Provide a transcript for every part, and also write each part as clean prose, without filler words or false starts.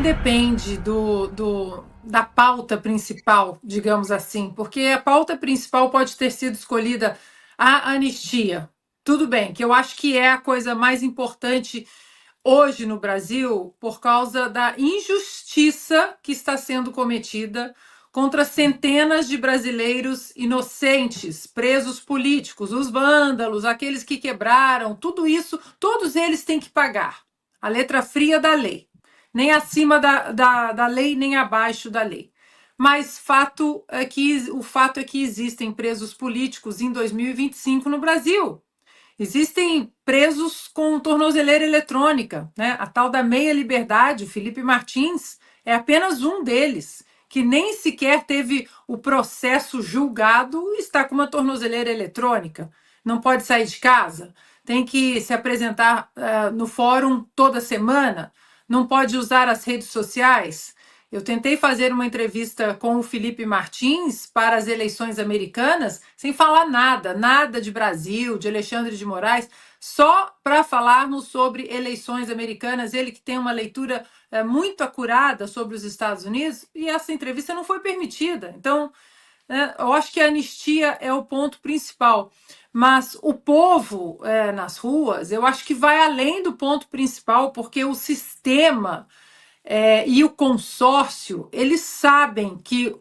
independe da pauta principal, digamos assim, porque a pauta principal pode ter sido escolhida a anistia. Tudo bem, que eu acho que é a coisa mais importante hoje no Brasil por causa da injustiça que está sendo cometida contra centenas de brasileiros inocentes, presos políticos, os vândalos, aqueles que quebraram, tudo isso, todos eles têm que pagar. A letra fria da lei. Nem acima da lei, nem abaixo da lei. Mas o fato é que existem presos políticos em 2025 no Brasil. Existem presos com tornozeleira eletrônica, né? A tal da meia-liberdade, o Felipe Martins é apenas um deles, que nem sequer teve o processo julgado e está com uma tornozeleira eletrônica. Não pode sair de casa, tem que se apresentar no fórum toda semana, não pode usar as redes sociais. Eu tentei fazer uma entrevista com o Felipe Martins para as eleições americanas, sem falar nada de Brasil, de Alexandre de Moraes, só para falarmos sobre eleições americanas. Ele que tem uma leitura muito acurada sobre os Estados Unidos, e essa entrevista não foi permitida. Então, eu acho que a anistia é o ponto principal. Mas o povo nas ruas, eu acho que vai além do ponto principal, porque o sistema e o consórcio, eles sabem que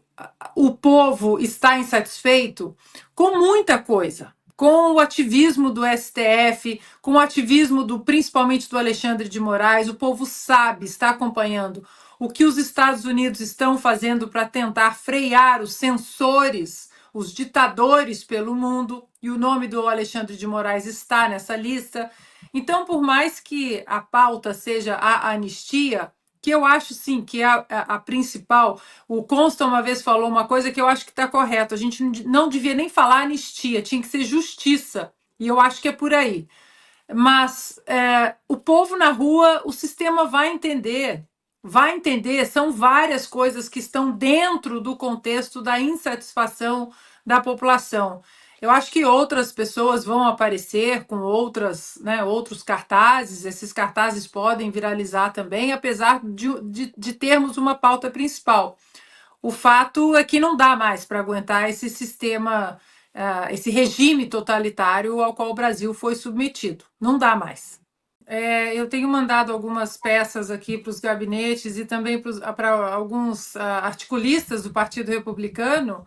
o povo está insatisfeito com muita coisa, com o ativismo do STF, com o ativismo principalmente do Alexandre de Moraes. O povo sabe, está acompanhando o que os Estados Unidos estão fazendo para tentar frear os censores, os ditadores pelo mundo, e o nome do Alexandre de Moraes está nessa lista. Então, por mais que a pauta seja a anistia, que eu acho sim que é a principal. O Constant uma vez falou uma coisa que eu acho que está correto. A gente não devia nem falar anistia, tinha que ser justiça. E eu acho que é por aí. Mas o povo na rua, o sistema vai entender. Vai entender, são várias coisas que estão dentro do contexto da insatisfação da população. Eu acho que outras pessoas vão aparecer com outros cartazes. Esses cartazes podem viralizar também, apesar de termos uma pauta principal. O fato é que não dá mais para aguentar esse sistema, esse regime totalitário ao qual o Brasil foi submetido. Não dá mais. Eu tenho mandado algumas peças aqui para os gabinetes e também para alguns articulistas do Partido Republicano,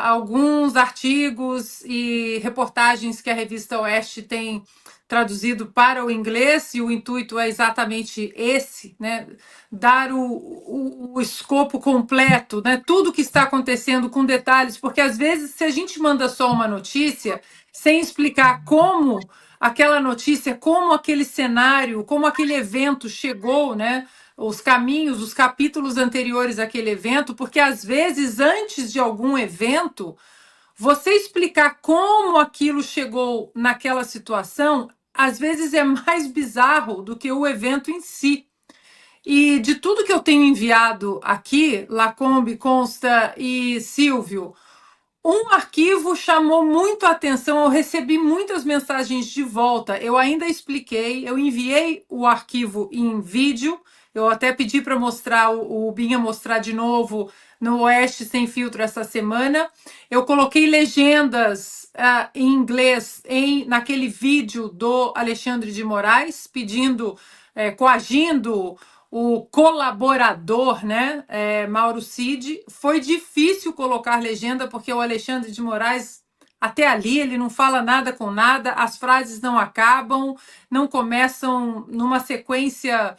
alguns artigos e reportagens que a revista Oeste tem traduzido para o inglês, e o intuito é exatamente esse, né? Dar o escopo completo, né? Tudo que está acontecendo com detalhes, porque às vezes se a gente manda só uma notícia sem explicar como aquela notícia, como aquele cenário, como aquele evento chegou, né? Os caminhos, os capítulos anteriores àquele evento, porque às vezes, antes de algum evento, você explicar como aquilo chegou naquela situação, às vezes é mais bizarro do que o evento em si. E de tudo que eu tenho enviado aqui, Lacombe, Consta e Silvio, um arquivo chamou muito a atenção, eu recebi muitas mensagens de volta. Eu ainda expliquei, eu enviei o arquivo em vídeo, eu até pedi para mostrar, o Binha mostrar de novo no Oeste Sem Filtro essa semana. Eu coloquei legendas em inglês naquele vídeo do Alexandre de Moraes, pedindo, coagindo o colaborador, né, Mauro Cid. Foi difícil colocar legenda, porque o Alexandre de Moraes, até ali, ele não fala nada com nada, as frases não acabam, não começam numa sequência,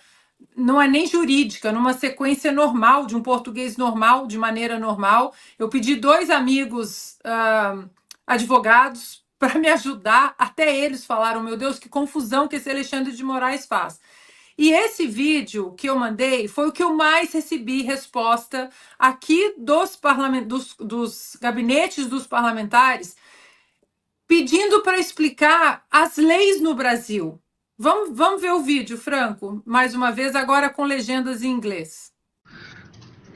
não é nem jurídica, numa sequência normal, de um português normal, de maneira normal. Eu pedi 2 amigos advogados para me ajudar, até eles falaram, meu Deus, que confusão que esse Alexandre de Moraes faz. E esse vídeo que eu mandei foi o que eu mais recebi resposta aqui dos gabinetes dos parlamentares, pedindo para explicar as leis no Brasil. Vamos ver o vídeo, Franco, mais uma vez, agora com legendas em inglês.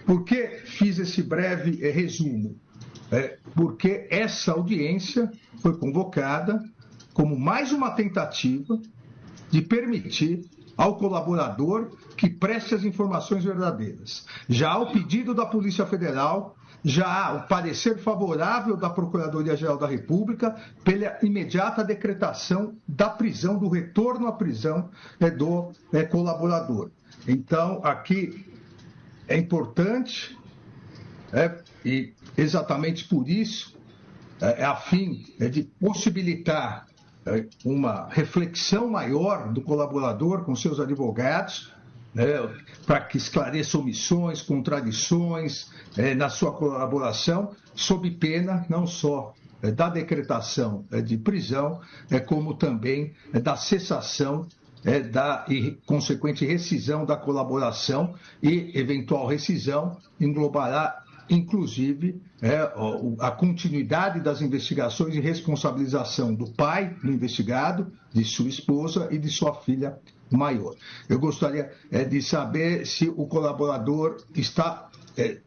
Por que fiz esse breve resumo? Porque essa audiência foi convocada como mais uma tentativa de permitir ao colaborador que preste as informações verdadeiras. Já há o pedido da Polícia Federal, já há o parecer favorável da Procuradoria-Geral da República pela imediata decretação da prisão, do retorno à prisão do colaborador. Então, aqui é importante, e exatamente por isso, a fim de possibilitar uma reflexão maior do colaborador com seus advogados, para que esclareça omissões, contradições na sua colaboração, sob pena não só da decretação de prisão, como também da cessação da consequente rescisão da colaboração, e eventual rescisão englobará inclusive a continuidade das investigações e responsabilização do pai do investigado, de sua esposa e de sua filha maior. Eu gostaria de saber se o colaborador está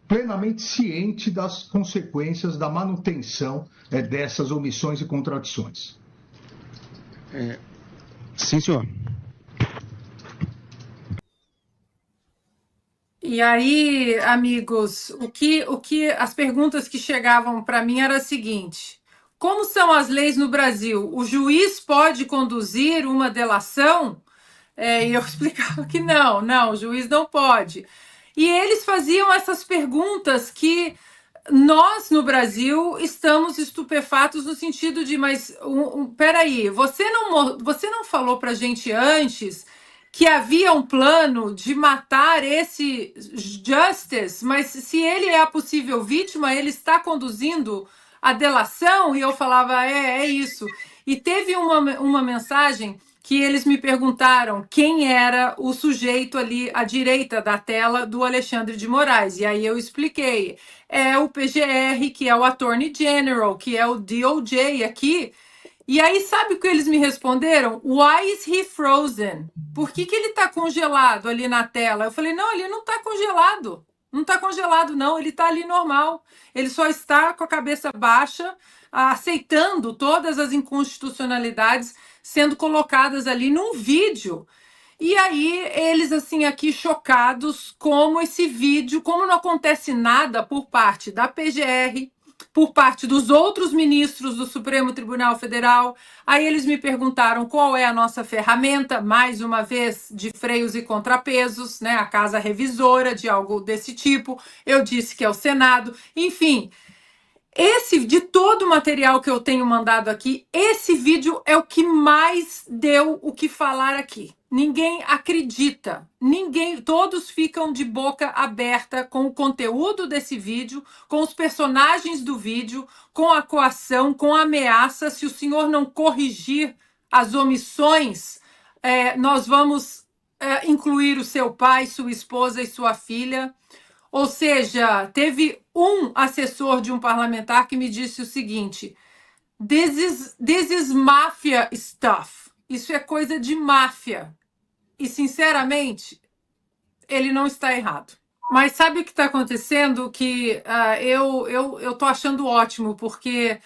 plenamente ciente das consequências da manutenção dessas omissões e contradições. Sim, senhor. E aí, amigos, o que as perguntas que chegavam para mim era a seguinte: como são as leis no Brasil? O juiz pode conduzir uma delação? E eu explicava que não, o juiz não pode. E eles faziam essas perguntas que nós, no Brasil, estamos estupefatos no sentido de, mas peraí, você não falou para a gente antes que havia um plano de matar esse Justice, mas se ele é a possível vítima, ele está conduzindo a delação? E eu falava, é isso. E teve uma mensagem que eles me perguntaram quem era o sujeito ali à direita da tela do Alexandre de Moraes. E aí eu expliquei. É o PGR, que é o Attorney General, que é o DOJ aqui. E aí, sabe o que eles me responderam? Why is he frozen? Por que ele está congelado ali na tela? Eu falei, não, ele não está congelado. Não está congelado, não. Ele está ali normal. Ele só está com a cabeça baixa, aceitando todas as inconstitucionalidades sendo colocadas ali num vídeo. E aí, eles, assim, aqui chocados, como esse vídeo, como não acontece nada por parte da PGR, por parte dos outros ministros do Supremo Tribunal Federal. Aí eles me perguntaram qual é a nossa ferramenta, mais uma vez, de freios e contrapesos, né? A casa revisora de algo desse tipo. Eu disse que é o Senado. Enfim, de todo o material que eu tenho mandado aqui, esse vídeo é o que mais deu o que falar aqui. Ninguém acredita, todos ficam de boca aberta com o conteúdo desse vídeo, com os personagens do vídeo, com a coação, com a ameaça. Se o senhor não corrigir as omissões, nós vamos incluir o seu pai, sua esposa e sua filha. Ou seja, teve um assessor de um parlamentar que me disse o seguinte: this is mafia stuff. Isso é coisa de máfia. E, sinceramente, ele não está errado. Mas sabe o que está acontecendo? Que eu tô achando ótimo, porque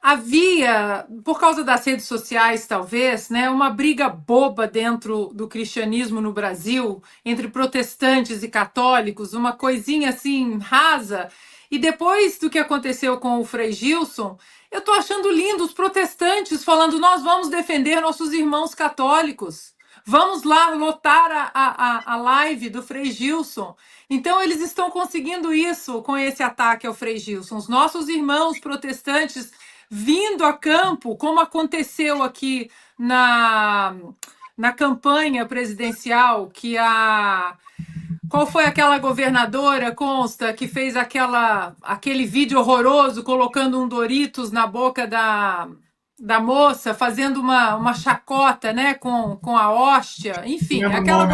havia, por causa das redes sociais, talvez, né, uma briga boba dentro do cristianismo no Brasil, entre protestantes e católicos, uma coisinha assim rasa. E depois do que aconteceu com o Frei Gilson, eu estou achando lindo os protestantes falando: nós vamos defender nossos irmãos católicos. Vamos lá lotar a live do Frei Gilson. Então, eles estão conseguindo isso com esse ataque ao Frei Gilson. Os nossos irmãos protestantes vindo a campo, como aconteceu aqui na campanha presidencial, que qual foi aquela governadora, Consta, que fez aquele vídeo horroroso colocando um Doritos na boca da moça, fazendo uma chacota, né, com a hóstia. Enfim, aquela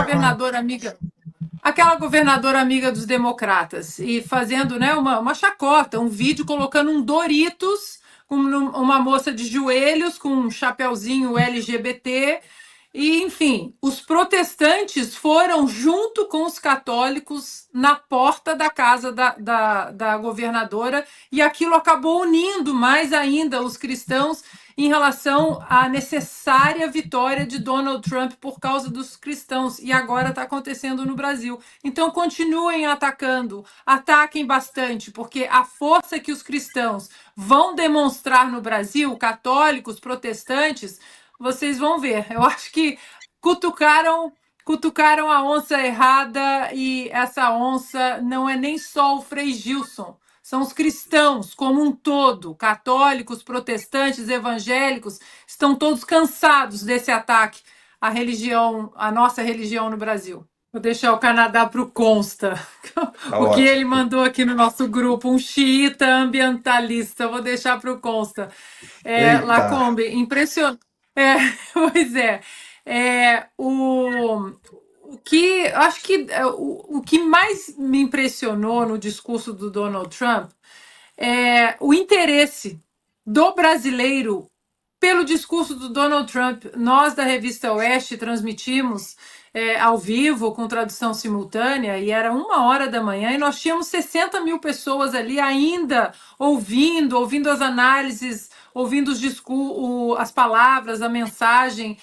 governadora amiga dos democratas, e fazendo, né, uma chacota, um vídeo colocando um Doritos com uma moça de joelhos, com um chapeuzinho LGBT. E, enfim, os protestantes foram junto com os católicos na porta da casa da governadora, e aquilo acabou unindo mais ainda os cristãos. em relação à necessária vitória de Donald Trump por causa dos cristãos, e agora está acontecendo no Brasil. Então, continuem atacando, ataquem bastante, porque a força que os cristãos vão demonstrar no Brasil, católicos, protestantes, vocês vão ver. Eu acho que cutucaram a onça errada, e essa onça não é nem só o Frei Gilson, são os cristãos como um todo, católicos, protestantes, evangélicos, estão todos cansados desse ataque à religião, à nossa religião no Brasil. Vou deixar o Canadá para o Consta. Tá O que ele ótimo. mandou aqui no nosso grupo, um xiita ambientalista. Vou deixar para o Consta. Eita, Lacombe, impressionante. É, pois é. O que acho que o que mais me impressionou no discurso do Donald Trump é o interesse do brasileiro pelo discurso do Donald Trump. Nós, da revista Oeste, transmitimos ao vivo, com tradução simultânea, e era 1 hora da manhã, e nós tínhamos 60 mil pessoas ali ainda ouvindo as análises, ouvindo as palavras, a mensagem.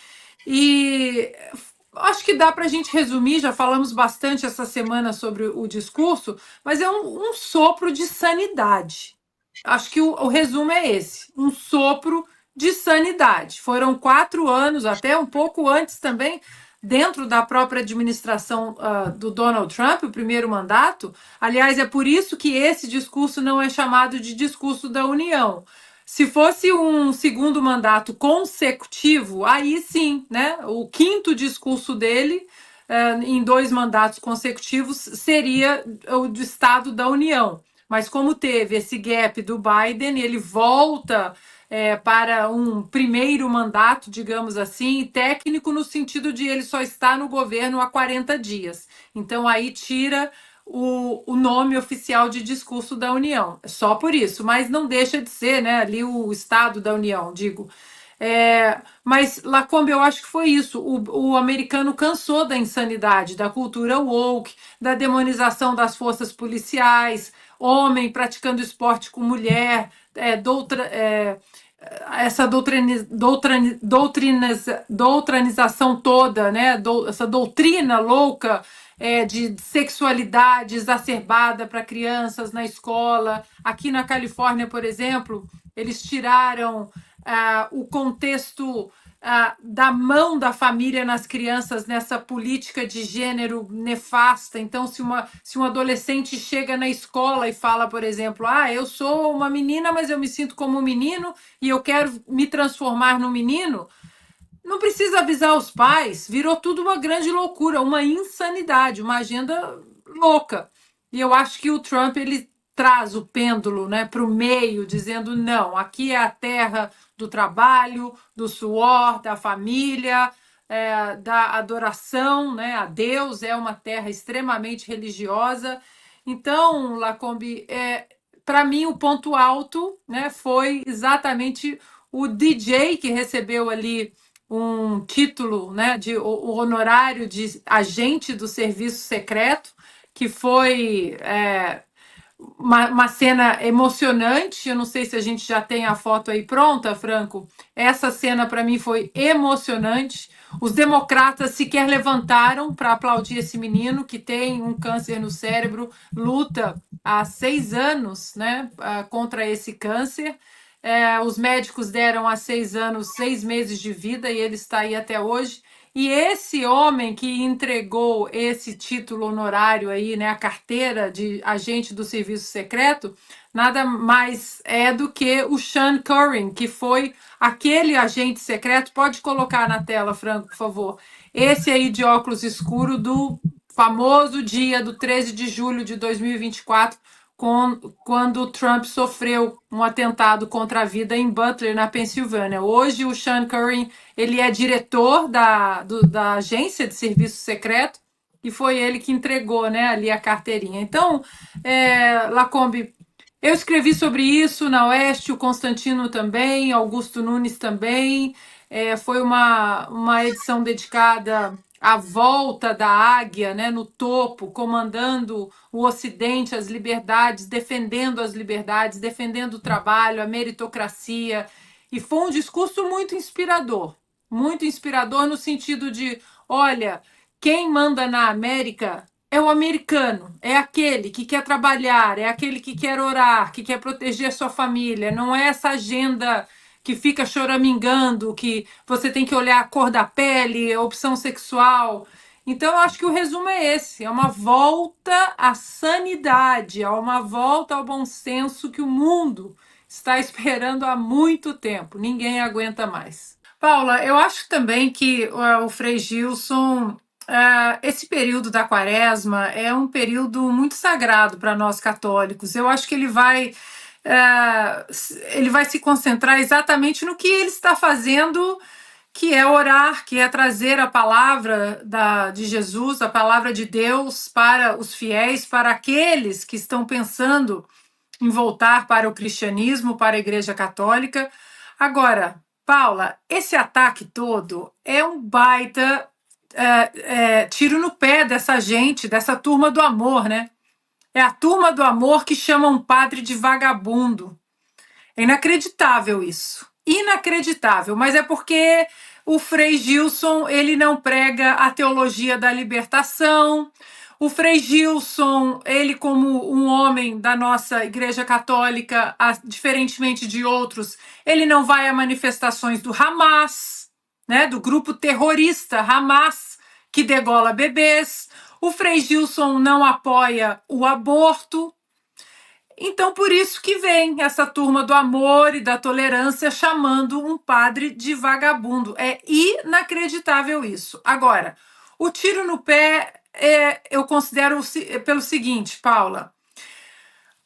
E acho que dá para a gente resumir, já falamos bastante essa semana sobre o discurso, mas é um sopro de sanidade. Acho que o resumo é esse: um sopro de sanidade. Foram 4 anos, até um pouco antes também, dentro da própria administração do Donald Trump, o primeiro mandato. Aliás, é por isso que esse discurso não é chamado de discurso da União. Se fosse um segundo mandato consecutivo, aí sim, né? O quinto discurso dele, em 2 mandatos consecutivos, seria o do Estado da União. Mas como teve esse gap do Biden, ele volta para um primeiro mandato, digamos assim, técnico, no sentido de ele só está no governo há 40 dias. Então aí tira o nome oficial de discurso da União, só por isso, mas não deixa de ser, né, ali o Estado da União, digo. Mas, Lacombe, eu acho que foi isso. O americano cansou da insanidade, da cultura woke, da demonização das forças policiais, homem praticando esporte com mulher, essa doutrinização toda, né? Essa doutrina louca de sexualidade exacerbada para crianças na escola. Aqui na Califórnia, por exemplo, eles tiraram o contexto da mão da família nas crianças nessa política de gênero nefasta. Então, se um adolescente chega na escola e fala, por exemplo, eu sou uma menina, mas eu me sinto como um menino e eu quero me transformar num menino, não precisa avisar os pais, virou tudo uma grande loucura, uma insanidade, uma agenda louca. E eu acho que o Trump ele traz o pêndulo, né, para o meio, dizendo não, aqui é a terra do trabalho, do suor, da família, da adoração, né, a Deus, é uma terra extremamente religiosa. Então, Lacombe, para mim o ponto alto, né, foi exatamente o DJ que recebeu ali um título, né, de o honorário de agente do serviço secreto, que foi uma cena emocionante. Eu não sei se a gente já tem a foto aí pronta, Franco. Essa cena para mim foi emocionante. Os democratas sequer levantaram para aplaudir esse menino que tem um câncer no cérebro, luta há 6 anos, né, contra esse câncer. Os médicos deram há 6 anos 6 meses de vida e ele está aí até hoje. E esse homem que entregou esse título honorário aí, né, a carteira de agente do serviço secreto, nada mais é do que o Sean Curran, que foi aquele agente secreto. Pode colocar na tela, Franco, por favor. Esse aí de óculos escuros do famoso dia do 13 de julho de 2024, quando o Trump sofreu um atentado contra a vida em Butler, na Pensilvânia. Hoje o Sean Curran ele é diretor da agência de serviço secreto, e foi ele que entregou, né, ali a carteirinha. Então, Lacombe, eu escrevi sobre isso na Oeste, o Constantino também, Augusto Nunes também. Foi uma edição dedicada à volta da águia, né, no topo, comandando o Ocidente, as liberdades, defendendo o trabalho, a meritocracia. E foi um discurso muito inspirador no sentido de, olha, quem manda na América é o americano, é aquele que quer trabalhar, é aquele que quer orar, que quer proteger a sua família, não é essa agenda que fica choramingando, que você tem que olhar a cor da pele, a opção sexual. Então, eu acho que o resumo é esse: é uma volta à sanidade, é uma volta ao bom senso que o mundo está esperando há muito tempo. Ninguém aguenta mais. Paula, eu acho também que o Frei Gilson, esse período da Quaresma é um período muito sagrado para nós católicos. Eu acho que ele vai se concentrar exatamente no que ele está fazendo, que é orar, que é trazer a palavra de Jesus, a palavra de Deus para os fiéis, para aqueles que estão pensando em voltar para o cristianismo, para a Igreja Católica. Agora, Paula, esse ataque todo é um baita tiro no pé dessa gente, dessa turma do amor, né? É a turma do amor que chama um padre de vagabundo. É inacreditável isso. Inacreditável, mas é porque o Frei Gilson, ele não prega a teologia da libertação. O Frei Gilson, ele como um homem da nossa Igreja Católica, diferentemente de outros, ele não vai a manifestações do Hamas, né, do grupo terrorista Hamas, que degola bebês. O Frei Gilson não apoia o aborto. Então, por isso que vem essa turma do amor e da tolerância chamando um padre de vagabundo. É inacreditável isso. Agora, o tiro no pé eu considero pelo seguinte, Paula.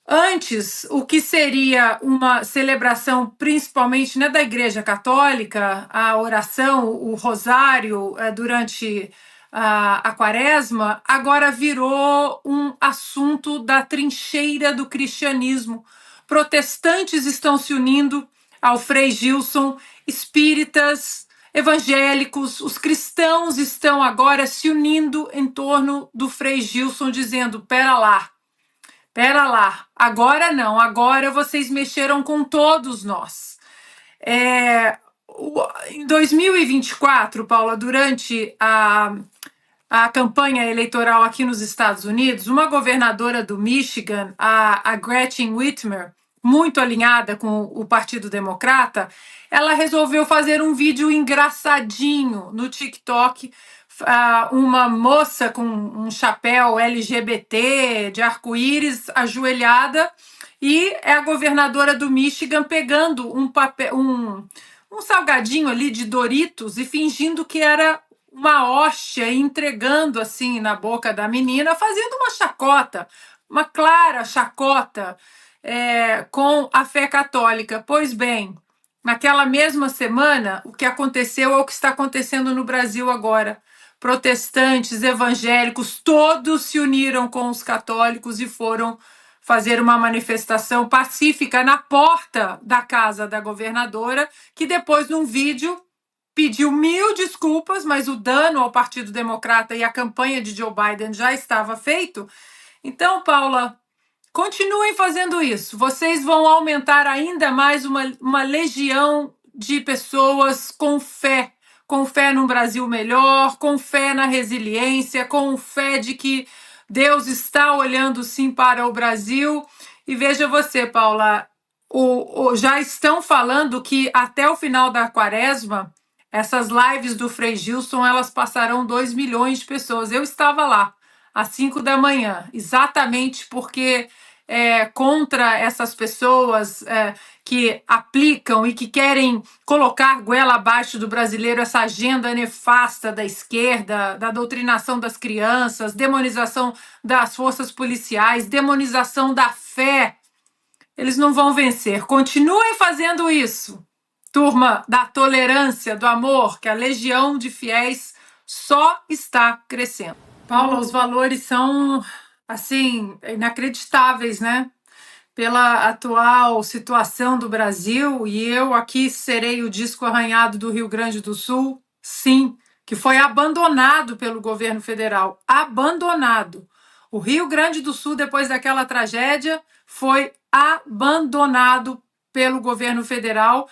Antes, o que seria uma celebração, principalmente, né, da Igreja Católica, a oração, o rosário durante a Quaresma, agora virou um assunto da trincheira do cristianismo. Protestantes estão se unindo ao Frei Gilson, espíritas, evangélicos, os cristãos estão agora se unindo em torno do Frei Gilson, dizendo: pera lá, agora não, agora vocês mexeram com todos nós. Em 2024, Paula, durante a campanha eleitoral aqui nos Estados Unidos, uma governadora do Michigan, a Gretchen Whitmer, muito alinhada com o Partido Democrata, ela resolveu fazer um vídeo engraçadinho no TikTok, uma moça com um chapéu LGBT de arco-íris ajoelhada, e é a governadora do Michigan pegando um salgadinho ali de Doritos e fingindo que era uma hóstia e entregando assim na boca da menina, fazendo uma chacota, uma clara chacota com a fé católica. Pois bem, naquela mesma semana, o que aconteceu é o que está acontecendo no Brasil agora. Protestantes, evangélicos, todos se uniram com os católicos e foram fazer uma manifestação pacífica na porta da casa da governadora, que depois, num vídeo, pediu 1000 desculpas, mas o dano ao Partido Democrata e à campanha de Joe Biden já estava feito. Então, Paula, continuem fazendo isso. Vocês vão aumentar ainda mais uma legião de pessoas com fé num Brasil melhor, com fé na resiliência, com fé de que Deus está olhando sim para o Brasil. E veja você, Paula, já estão falando que até o final da Quaresma, essas lives do Frei Gilson, elas passarão 2 milhões de pessoas. Eu estava lá às 5 da manhã, exatamente porque contra essas pessoas que aplicam e que querem colocar goela abaixo do brasileiro essa agenda nefasta da esquerda, da doutrinação das crianças, demonização das forças policiais, demonização da fé. Eles não vão vencer. Continuem fazendo isso, turma da tolerância, do amor, que a legião de fiéis só está crescendo. Paula, os valores são, assim, inacreditáveis, né? Pela atual situação do Brasil, e eu aqui serei o disco arranhado do Rio Grande do Sul, sim, que foi abandonado pelo governo federal, abandonado. O Rio Grande do Sul, depois daquela tragédia, foi abandonado pelo governo federal.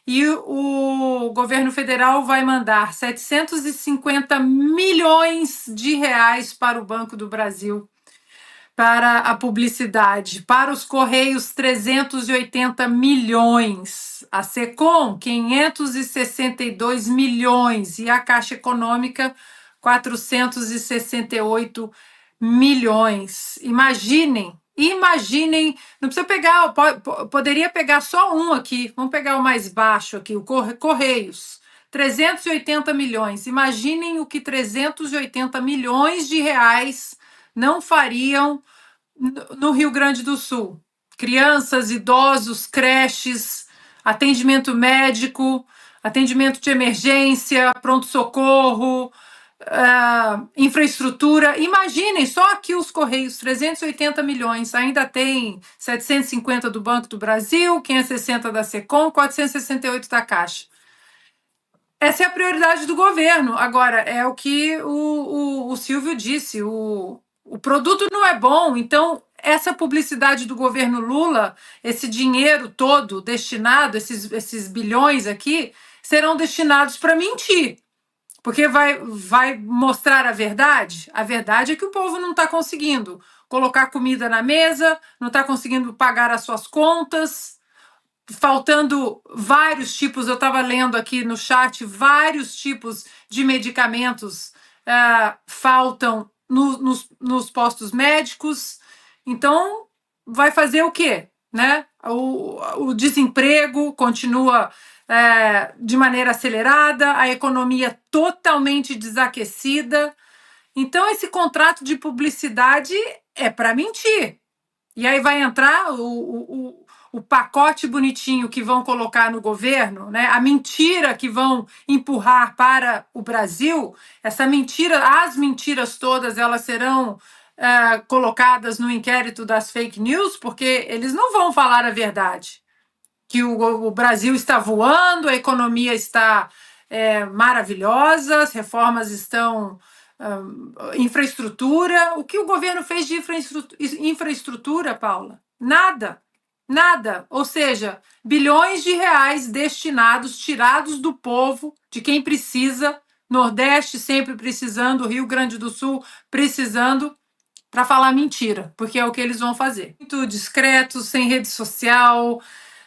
e o governo federal vai mandar 750 milhões de reais para o Banco do Brasil, para a publicidade, para os Correios 380 milhões, a Secom 562 milhões e a Caixa Econômica 468 milhões. Imaginem, não precisa pegar, poderia pegar só um aqui, vamos pegar o mais baixo aqui, o Correios, 380 milhões. Imaginem o que 380 milhões de reais não fariam no Rio Grande do Sul. Crianças, idosos, creches, atendimento médico, atendimento de emergência, pronto-socorro, infraestrutura. Imaginem, só aqui os Correios, 380 milhões, ainda tem 750 do Banco do Brasil, 560 da Secom, 468 da Caixa. Essa é a prioridade do governo. Agora, é o que o Silvio disse, o produto não é bom, então essa publicidade do governo Lula, esse dinheiro todo destinado, esses bilhões aqui, serão destinados para mentir. Porque vai mostrar a verdade? A verdade é que o povo não está conseguindo colocar comida na mesa, não está conseguindo pagar as suas contas, faltando vários tipos, eu estava lendo aqui no chat, vários tipos de medicamentos faltam nos postos médicos. Então, vai fazer o quê? Né? O desemprego continua de maneira acelerada, a economia totalmente desaquecida. Então, esse contrato de publicidade é para mentir. E aí vai entrar o pacote bonitinho que vão colocar no governo, né? A mentira que vão empurrar para o Brasil, essa mentira, as mentiras todas, elas serão colocadas no inquérito das fake news, porque eles não vão falar a verdade. Que o Brasil está voando, a economia está maravilhosa, as reformas estão... infraestrutura. O que o governo fez de infraestrutura, Paula? Nada. Nada. Ou seja, bilhões de reais destinados, tirados do povo, de quem precisa, Nordeste sempre precisando, Rio Grande do Sul precisando, para falar mentira, porque é o que eles vão fazer. Muito discretos, sem rede social,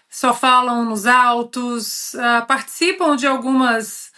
só falam nos autos, participam de algumas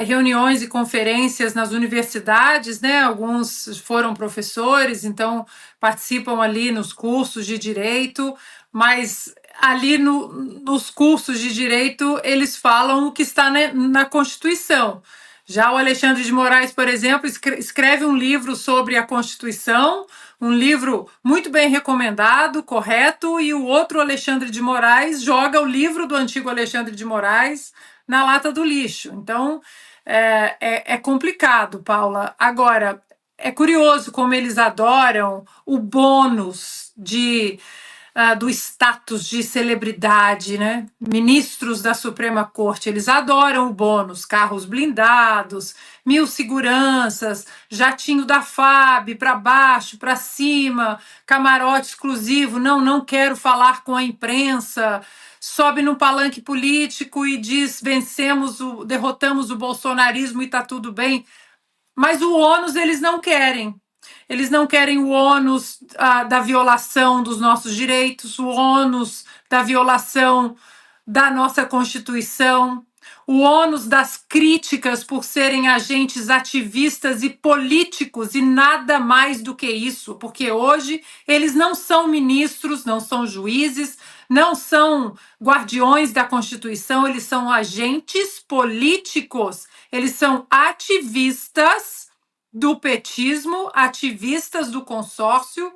reuniões e conferências nas universidades, né? Alguns foram professores, então participam ali nos cursos de direito, mas ali nos cursos de direito eles falam o que está na Constituição. Já o Alexandre de Moraes, por exemplo, escreve um livro sobre a Constituição, um livro muito bem recomendado, correto, e o outro Alexandre de Moraes joga o livro do antigo Alexandre de Moraes na lata do lixo. Então, é complicado, Paula. Agora, é curioso como eles adoram o bônus do status de celebridade, né? Ministros da Suprema Corte, eles adoram o bônus, carros blindados, 1000 seguranças, jatinho da FAB para baixo, para cima, camarote exclusivo, não quero falar com a imprensa, sobe num palanque político e diz derrotamos o bolsonarismo e está tudo bem, mas o ônus eles não querem. Eles não querem o ônus da violação dos nossos direitos, o ônus da violação da nossa Constituição, o ônus das críticas por serem agentes ativistas e políticos e nada mais do que isso, porque hoje eles não são ministros, não são juízes, não são guardiões da Constituição, eles são agentes políticos, eles são ativistas do petismo, ativistas do consórcio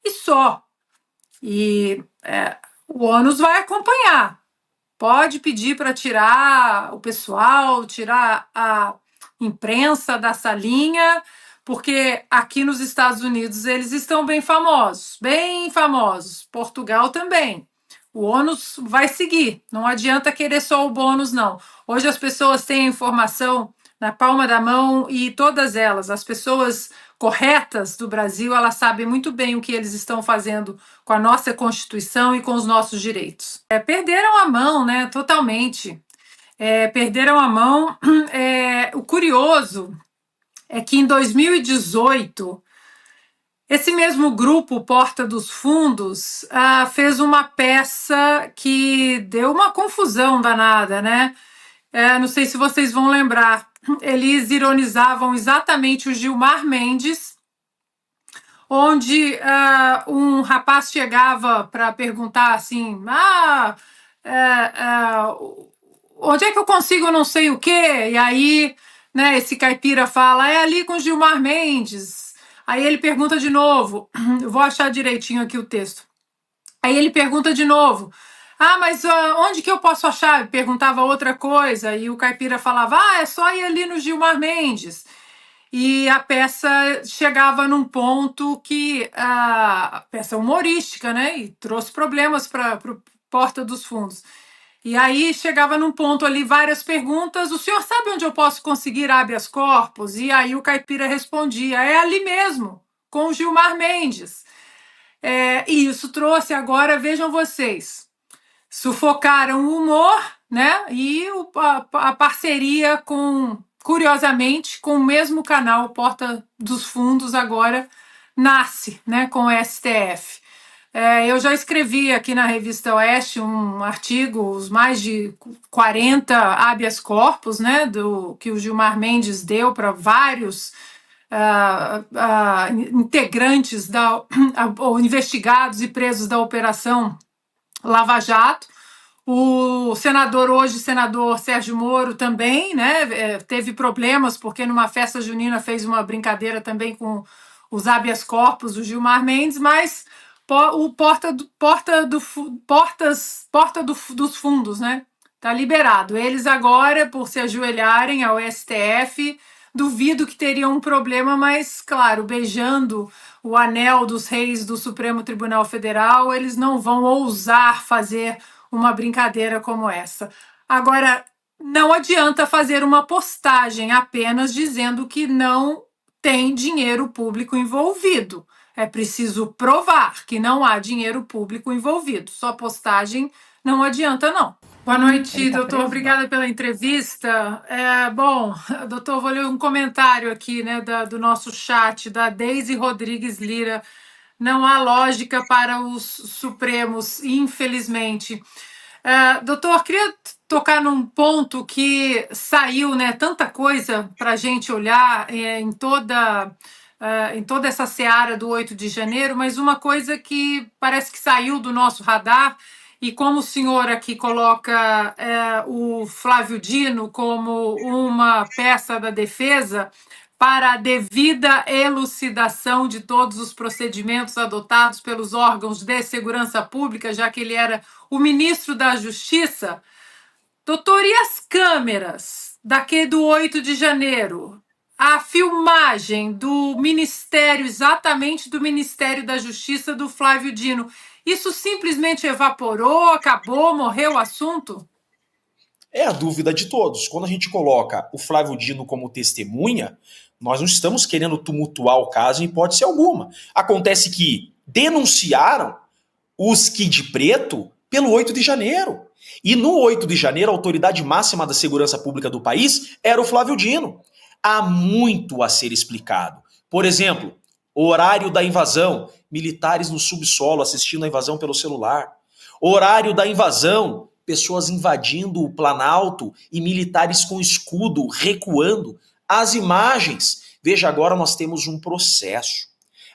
e só. E o ônus vai acompanhar. Pode pedir para tirar o pessoal, tirar a imprensa da salinha, porque aqui nos Estados Unidos eles estão bem famosos, bem famosos. Portugal também. O ônus vai seguir. Não adianta querer só o bônus, não. Hoje as pessoas têm a informação na palma da mão e todas elas, as pessoas corretas do Brasil, elas sabem muito bem o que eles estão fazendo com a nossa Constituição e com os nossos direitos. Perderam a mão, né? Totalmente. Perderam a mão. O curioso é que em 2018, esse mesmo grupo, Porta dos Fundos, fez uma peça que deu uma confusão danada, né? Não sei se vocês vão lembrar. Eles ironizavam exatamente o Gilmar Mendes, onde um rapaz chegava para perguntar assim: onde é que eu consigo não sei o quê? E aí, né, esse caipira fala: é ali com Gilmar Mendes. Aí ele pergunta de novo, eu vou achar direitinho aqui o texto. Aí ele pergunta de novo: mas onde que eu posso achar? Perguntava outra coisa, e o caipira falava: é só ir ali no Gilmar Mendes. E a peça chegava num ponto que a peça humorística, né? E trouxe problemas para o Porta dos Fundos. E aí chegava num ponto ali, várias perguntas: o senhor sabe onde eu posso conseguir habeas corpus? E aí o caipira respondia: é ali mesmo, com o Gilmar Mendes. E isso trouxe agora, vejam vocês, sufocaram o humor, né? E a parceria curiosamente, com o mesmo canal Porta dos Fundos agora nasce, né? Com o STF. Eu já escrevi aqui na Revista Oeste um artigo, os mais de 40 habeas corpus, né? Que o Gilmar Mendes deu para vários integrantes ou investigados e presos da Operação Lava Jato. O senador Sérgio Moro também, né, teve problemas porque numa festa junina fez uma brincadeira também com os habeas corpus do Gilmar Mendes, mas o dos fundos, né, tá liberado. Eles agora, por se ajoelharem ao STF, duvido que teriam um problema, mas, claro, beijando o anel dos reis do Supremo Tribunal Federal, eles não vão ousar fazer uma brincadeira como essa. Agora, não adianta fazer uma postagem apenas dizendo que não tem dinheiro público envolvido. É preciso provar que não há dinheiro público envolvido. Só postagem não adianta, não. Boa noite, doutor. Obrigada pela entrevista. Bom, doutor, vou ler um comentário aqui, né, do nosso chat, da Deise Rodrigues Lira. Não há lógica para os Supremos, infelizmente. Doutor, queria tocar num ponto que saiu, né, tanta coisa para a gente olhar em toda essa seara do 8 de janeiro, mas uma coisa que parece que saiu do nosso radar, e como o senhor aqui coloca o Flávio Dino como uma peça da defesa para a devida elucidação de todos os procedimentos adotados pelos órgãos de segurança pública, já que ele era o ministro da Justiça. Doutor, e as câmeras do 8 de janeiro? A filmagem do Ministério, exatamente do Ministério da Justiça do Flávio Dino, isso simplesmente evaporou, acabou, morreu o assunto? É a dúvida de todos. Quando a gente coloca o Flávio Dino como testemunha, nós não estamos querendo tumultuar o caso em hipótese alguma. Acontece que denunciaram os Kid Preto pelo 8 de janeiro. E no 8 de janeiro, a autoridade máxima da segurança pública do país era o Flávio Dino. Há muito a ser explicado. Por exemplo, o horário da invasão, militares no subsolo assistindo a invasão pelo celular. O horário da invasão, pessoas invadindo o Planalto e militares com escudo recuando. As imagens. Veja, agora nós temos um processo.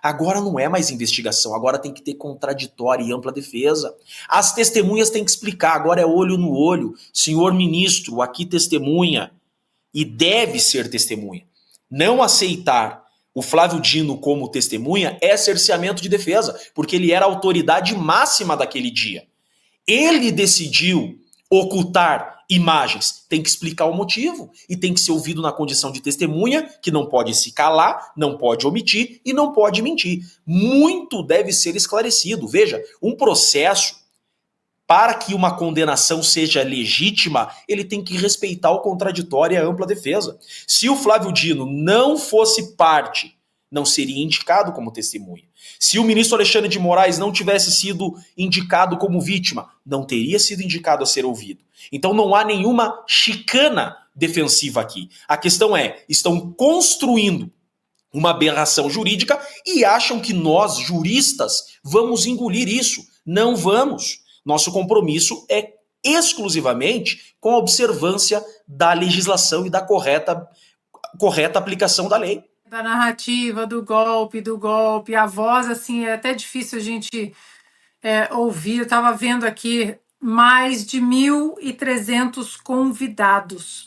Agora não é mais investigação, agora tem que ter contraditória e ampla defesa. As testemunhas têm que explicar, agora é olho no olho. Senhor ministro, aqui testemunha. E deve ser testemunha. Não aceitar o Flávio Dino como testemunha é cerceamento de defesa, porque ele era a autoridade máxima daquele dia. Ele decidiu ocultar imagens, tem que explicar o motivo e tem que ser ouvido na condição de testemunha, que não pode se calar, não pode omitir e não pode mentir. Muito deve ser esclarecido. Veja, um processo, para que uma condenação seja legítima, ele tem que respeitar o contraditório e a ampla defesa. Se o Flávio Dino não fosse parte não seria indicado como testemunha. Se o ministro Alexandre de Moraes não tivesse sido indicado como vítima, não teria sido indicado a ser ouvido. Então não há nenhuma chicana defensiva aqui. A questão é, estão construindo uma aberração jurídica e acham que nós, juristas, vamos engolir isso. Não vamos. Nosso compromisso é exclusivamente com a observância da legislação e da correta aplicação da lei. Da narrativa, do golpe, a voz, assim, é até difícil a gente ouvir. Eu estava vendo aqui mais de 1.300 convidados,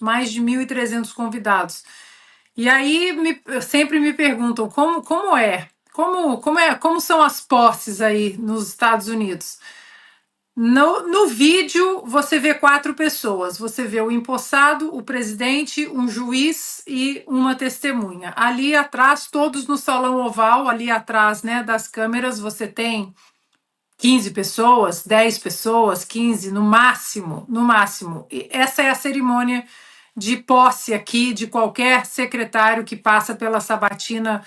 E aí sempre me perguntam como são as posses aí nos Estados Unidos. No vídeo, você vê 4 pessoas. Você vê o empossado, o presidente, um juiz e uma testemunha. Ali atrás, todos no salão oval, ali atrás, né, das câmeras, você tem 15 pessoas, 10 pessoas, 15 no máximo, E essa é a cerimônia de posse aqui de qualquer secretário que passa pela sabatina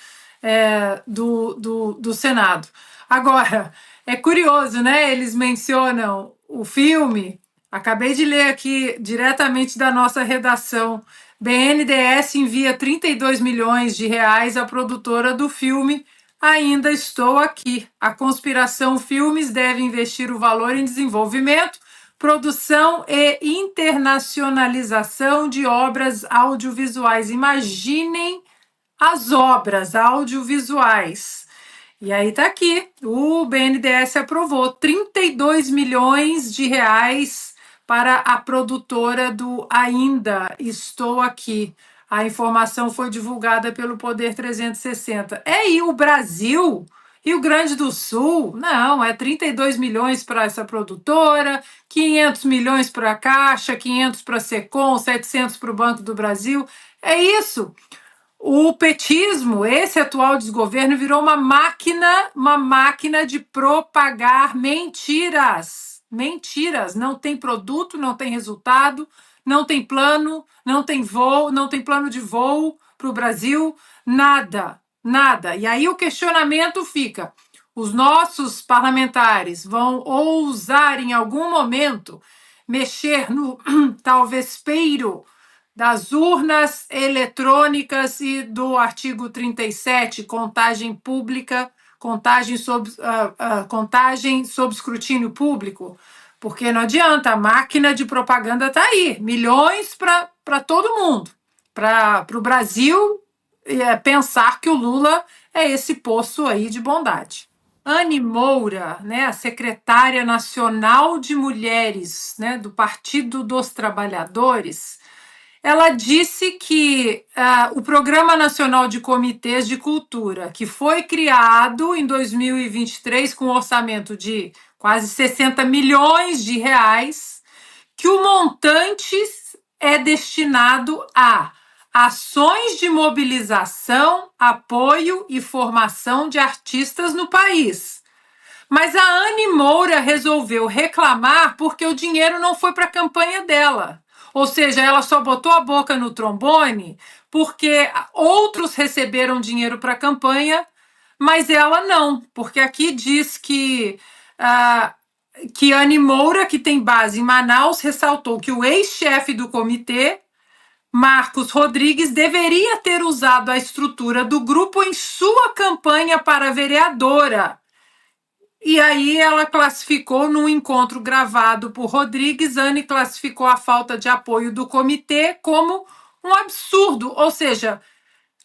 do Senado. Agora, é curioso, né? Eles mencionam o filme. Acabei de ler aqui diretamente da nossa redação. BNDES envia 32 milhões de reais à produtora do filme Ainda Estou Aqui. A Conspiração Filmes deve investir o valor em desenvolvimento, produção e internacionalização de obras audiovisuais. Imaginem as obras audiovisuais. E aí tá aqui, o BNDES aprovou 32 milhões de reais para a produtora do Ainda Estou Aqui. A informação foi divulgada pelo Poder 360. E o Brasil, Rio Grande do Sul, não, é 32 milhões para essa produtora, 500 milhões para a Caixa, 500 para a Secom, 700 para o Banco do Brasil. É isso. O petismo, esse atual desgoverno, virou uma máquina de propagar mentiras. Mentiras. Não tem produto, não tem resultado, não tem plano, não tem voo, não tem plano de voo para o Brasil, nada. E aí o questionamento fica: os nossos parlamentares vão ousar em algum momento mexer no tal vespeiro das urnas eletrônicas e do artigo 37, contagem pública, contagem sob escrutínio público? Porque não adianta, a máquina de propaganda está aí, milhões para todo mundo, para o Brasil pensar que o Lula é esse poço aí de bondade. Anne Moura, né, a secretária nacional de mulheres, né, do Partido dos Trabalhadores, ela disse que o Programa Nacional de Comitês de Cultura, que foi criado em 2023 com um orçamento de quase 60 milhões de reais, que o montante é destinado a ações de mobilização, apoio e formação de artistas no país. Mas a Anne Moura resolveu reclamar porque o dinheiro não foi para a campanha dela. Ou seja, ela só botou a boca no trombone porque outros receberam dinheiro para a campanha, mas ela não, porque aqui diz que Anne Moura, que tem base em Manaus, ressaltou que o ex-chefe do comitê, Marcos Rodrigues, deveria ter usado a estrutura do grupo em sua campanha para vereadora. E aí ela classificou, num encontro gravado por Rodrigues, Anne classificou a falta de apoio do comitê como um absurdo. Ou seja,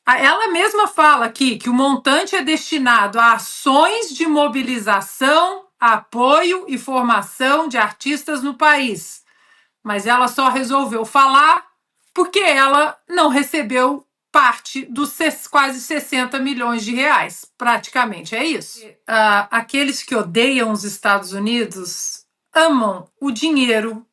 ela mesma fala aqui que o montante é destinado a ações de mobilização, apoio e formação de artistas no país. Mas ela só resolveu falar porque ela não recebeu parte dos quase 60 milhões de reais, praticamente, é isso. Aqueles que odeiam os Estados Unidos amam o dinheiro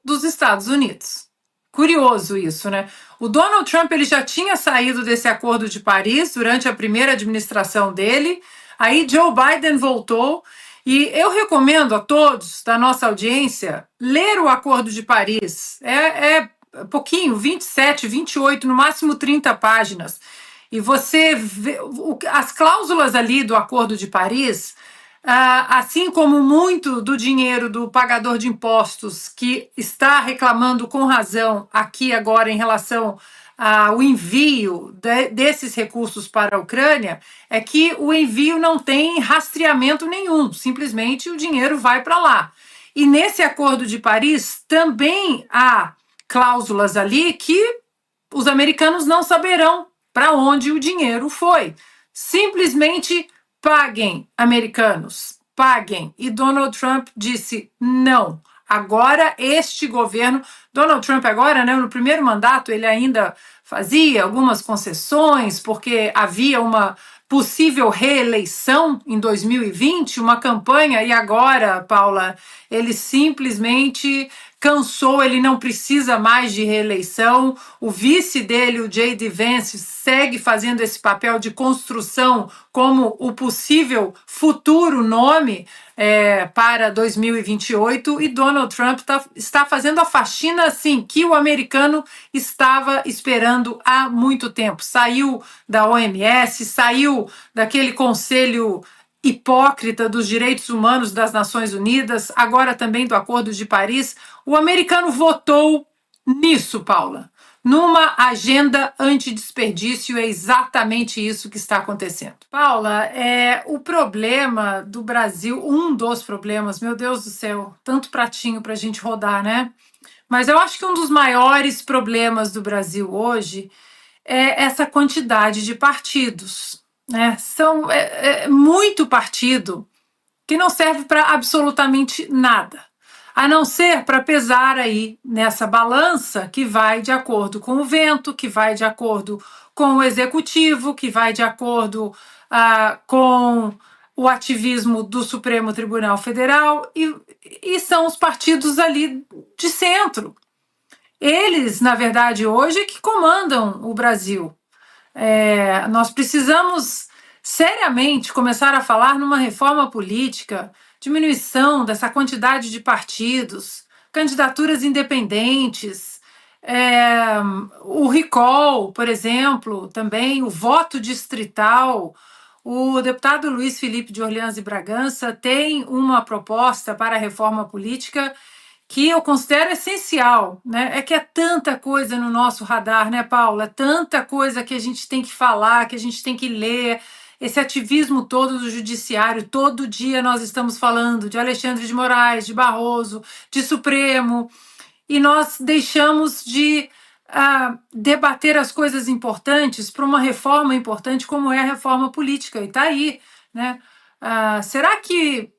dos Estados Unidos. Curioso isso, né? O Donald Trump ele já tinha saído desse Acordo de Paris durante a primeira administração dele, aí Joe Biden voltou, e eu recomendo a todos da nossa audiência ler o Acordo de Paris. É pouquinho, 27, 28, no máximo 30 páginas. E você vê as cláusulas ali do Acordo de Paris, assim como muito do dinheiro do pagador de impostos que está reclamando com razão aqui agora em relação ao envio desses recursos para a Ucrânia, é que o envio não tem rastreamento nenhum, simplesmente o dinheiro vai para lá. E nesse Acordo de Paris também há cláusulas ali que os americanos não saberão para onde o dinheiro foi. Simplesmente paguem, americanos, paguem. E Donald Trump disse não. Agora este governo, Donald Trump agora, né, no primeiro mandato, ele ainda fazia algumas concessões, porque havia uma possível reeleição em 2020, uma campanha, e agora, Paula, ele simplesmente cansou, ele não precisa mais de reeleição. O vice dele, o J.D. Vance, segue fazendo esse papel de construção como o possível futuro nome para 2028, e Donald Trump está fazendo a faxina assim que o americano estava esperando há muito tempo. Saiu da OMS, saiu daquele conselho hipócrita dos direitos humanos das Nações Unidas, agora também do Acordo de Paris. O americano votou nisso, Paula, numa agenda antidesperdício. É exatamente isso que está acontecendo. Paula, o problema do Brasil, um dos problemas, meu Deus do céu, tanto pratinho para a gente rodar, né? Mas eu acho que um dos maiores problemas do Brasil hoje é essa quantidade de partidos, né? São muito partido que não serve para absolutamente nada, a não ser para pesar aí nessa balança que vai de acordo com o vento, que vai de acordo com o executivo, que vai de acordo com o ativismo do Supremo Tribunal Federal, e são os partidos ali de centro. Eles, na verdade, hoje é que comandam o Brasil. Nós precisamos seriamente começar a falar numa reforma política, diminuição dessa quantidade de partidos, candidaturas independentes, o recall, por exemplo, também o voto distrital. O deputado Luiz Felipe de Orleans e Bragança tem uma proposta para a reforma política que eu considero essencial, né? É que é tanta coisa no nosso radar, né, Paula? Tanta coisa que a gente tem que falar, que a gente tem que ler. Esse ativismo todo do judiciário, todo dia nós estamos falando de Alexandre de Moraes, de Barroso, de Supremo, e nós deixamos de debater as coisas importantes para uma reforma importante como é a reforma política. E está aí, né? Será que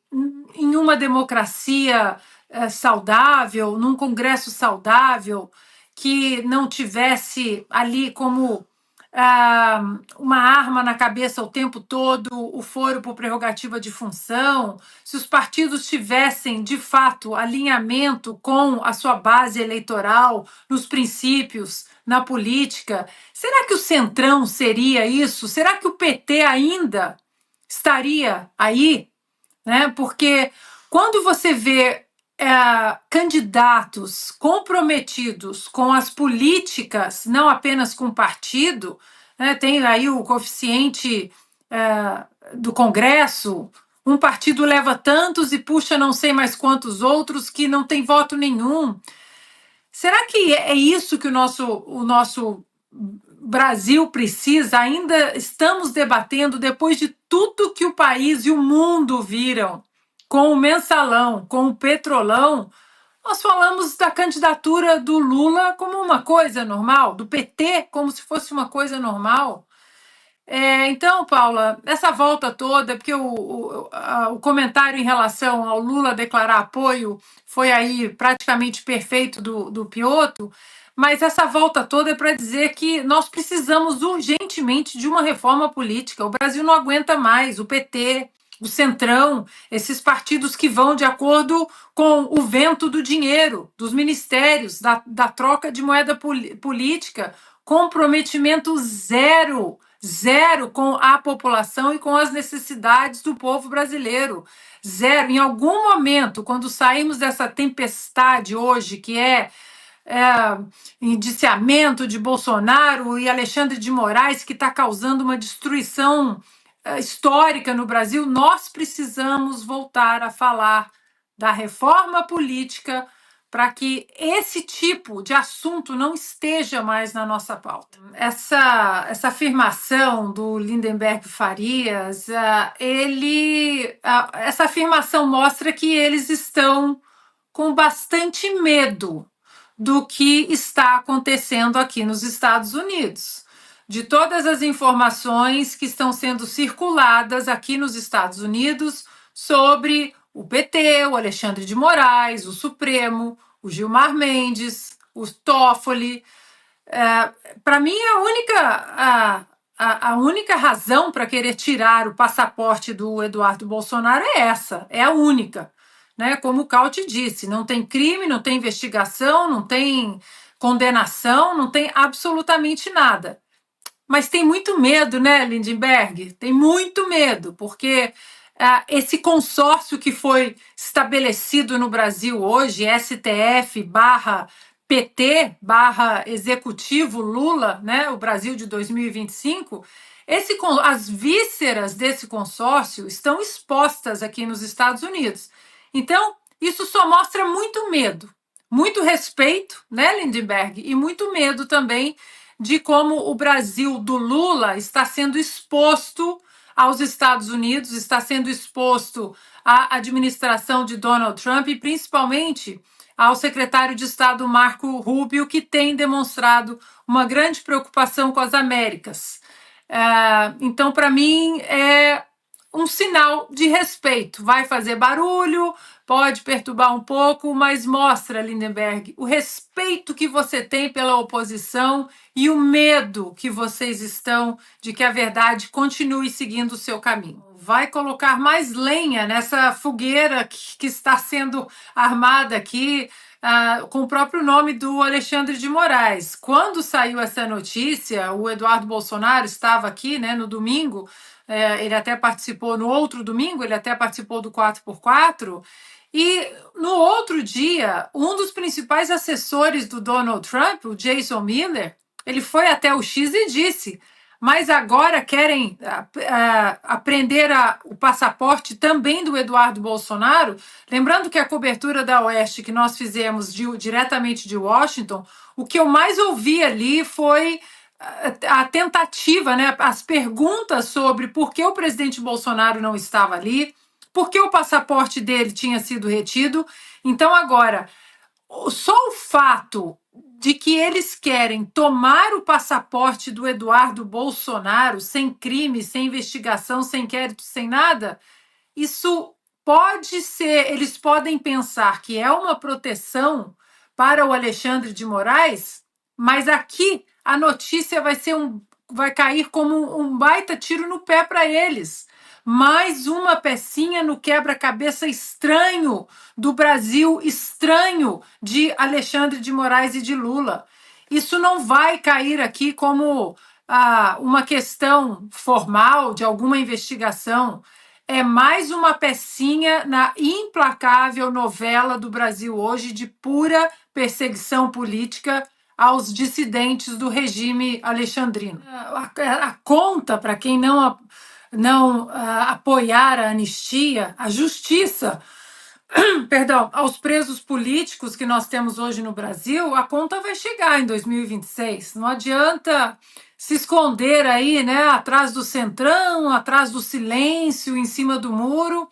em uma democracia saudável, num Congresso saudável, que não tivesse ali como uma arma na cabeça o tempo todo, o foro por prerrogativa de função, se os partidos tivessem, de fato, alinhamento com a sua base eleitoral, nos princípios, na política, será que o Centrão seria isso? Será que o PT ainda estaria aí? Né? Porque quando você vê candidatos comprometidos com as políticas, não apenas com o partido, né? Tem aí o coeficiente do Congresso, um partido leva tantos e puxa não sei mais quantos outros que não tem voto nenhum. Será que é isso que o nosso Brasil precisa? Ainda estamos debatendo, depois de tudo que o país e o mundo viram, com o mensalão, com o petrolão, nós falamos da candidatura do Lula como uma coisa normal, do PT como se fosse uma coisa normal. Então, Paula, essa volta toda, porque o comentário em relação ao Lula declarar apoio foi aí praticamente perfeito do Piotto, mas essa volta toda é para dizer que nós precisamos urgentemente de uma reforma política. O Brasil não aguenta mais o PT, o Centrão, esses partidos que vão de acordo com o vento do dinheiro, dos ministérios, da troca de moeda política, comprometimento zero com a população e com as necessidades do povo brasileiro. Zero. Em algum momento, quando saímos dessa tempestade hoje, que é indiciamento de Bolsonaro e Alexandre de Moraes, que está causando uma destruição histórica no Brasil, nós precisamos voltar a falar da reforma política para que esse tipo de assunto não esteja mais na nossa pauta. Essa afirmação do Lindenberg Farias, essa afirmação mostra que eles estão com bastante medo do que está acontecendo aqui nos Estados Unidos, de todas as informações que estão sendo circuladas aqui nos Estados Unidos sobre o PT, o Alexandre de Moraes, o Supremo, o Gilmar Mendes, o Toffoli. Para mim, a única razão para querer tirar o passaporte do Eduardo Bolsonaro é essa, é a única. Né? Como o Cauti disse, não tem crime, não tem investigação, não tem condenação, não tem absolutamente nada. Mas tem muito medo, né, Lindenberg? Tem muito medo, porque esse consórcio que foi estabelecido no Brasil hoje, STF barra PT barra Executivo Lula, né, o Brasil de 2025, as vísceras desse consórcio estão expostas aqui nos Estados Unidos. Então, isso só mostra muito medo, muito respeito, né, Lindenberg, e muito medo também de como o Brasil do Lula está sendo exposto aos Estados Unidos, está sendo exposto à administração de Donald Trump e principalmente ao secretário de Estado Marco Rubio, que tem demonstrado uma grande preocupação com as Américas. Então, para mim, é um sinal de respeito. Vai fazer barulho, pode perturbar um pouco, mas mostra, Lindenberg, o respeito que você tem pela oposição e o medo que vocês estão de que a verdade continue seguindo o seu caminho. Vai colocar mais lenha nessa fogueira que está sendo armada aqui, com o próprio nome do Alexandre de Moraes. Quando saiu essa notícia, o Eduardo Bolsonaro estava aqui, né, no domingo, ele até participou no outro domingo, ele até participou do 4x4, e no outro dia, um dos principais assessores do Donald Trump, o Jason Miller, ele foi até o X e disse: mas agora querem apreender o passaporte também do Eduardo Bolsonaro. Lembrando que a cobertura da Oeste que nós fizemos diretamente de Washington, o que eu mais ouvi ali foi a tentativa, né, as perguntas sobre por que o presidente Bolsonaro não estava ali, por que o passaporte dele tinha sido retido. Então, agora, só o fato de que eles querem tomar o passaporte do Eduardo Bolsonaro sem crime, sem investigação, sem inquérito, sem nada, isso pode ser, eles podem pensar que é uma proteção para o Alexandre de Moraes, mas aqui a notícia vai cair como um baita tiro no pé para eles. Mais uma pecinha no quebra-cabeça estranho do Brasil, estranho de Alexandre de Moraes e de Lula. Isso não vai cair aqui como uma questão formal de alguma investigação. É mais uma pecinha na implacável novela do Brasil hoje de pura perseguição política aos dissidentes do regime alexandrino. A conta, para quem não apoiar a anistia, a justiça, perdão, aos presos políticos que nós temos hoje no Brasil, a conta vai chegar em 2026. Não adianta se esconder aí, né, atrás do centrão, atrás do silêncio, em cima do muro,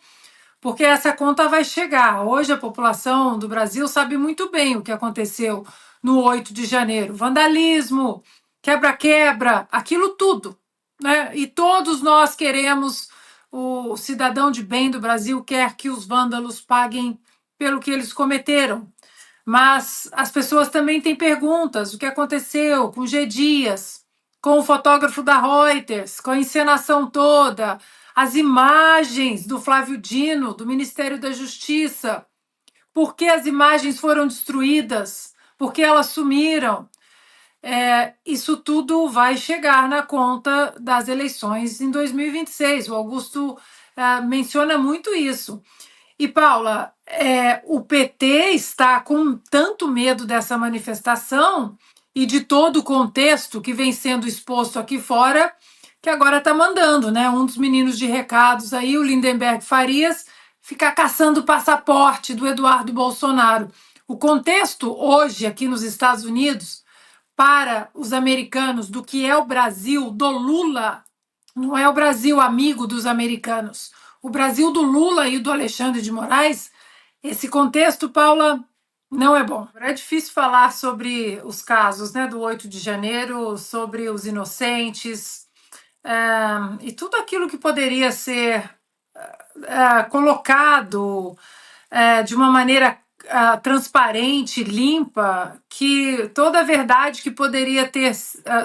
porque essa conta vai chegar. Hoje a população do Brasil sabe muito bem o que aconteceu no 8 de janeiro. Vandalismo, quebra-quebra, aquilo tudo, né? E todos nós queremos, o cidadão de bem do Brasil quer que os vândalos paguem pelo que eles cometeram. Mas as pessoas também têm perguntas: o que aconteceu com G. Dias, com o fotógrafo da Reuters, com a encenação toda, as imagens do Flávio Dino, do Ministério da Justiça, por que as imagens foram destruídas, por que elas sumiram? Isso tudo vai chegar na conta das eleições em 2026. O Augusto menciona muito isso. E, Paula, o PT está com tanto medo dessa manifestação e de todo o contexto que vem sendo exposto aqui fora, que agora está mandando, né? Um dos meninos de recados aí, o Lindenberg Farias, ficar caçando o passaporte do Eduardo Bolsonaro. O contexto hoje aqui nos Estados Unidos para os americanos do que é o Brasil do Lula não é o Brasil amigo dos americanos. O Brasil do Lula e do Alexandre de Moraes, esse contexto, Paula, não é bom. É difícil falar sobre os casos, né, do 8 de janeiro, sobre os inocentes, e tudo aquilo que poderia ser colocado de uma maneira transparente, limpa, que toda a verdade que poderia ter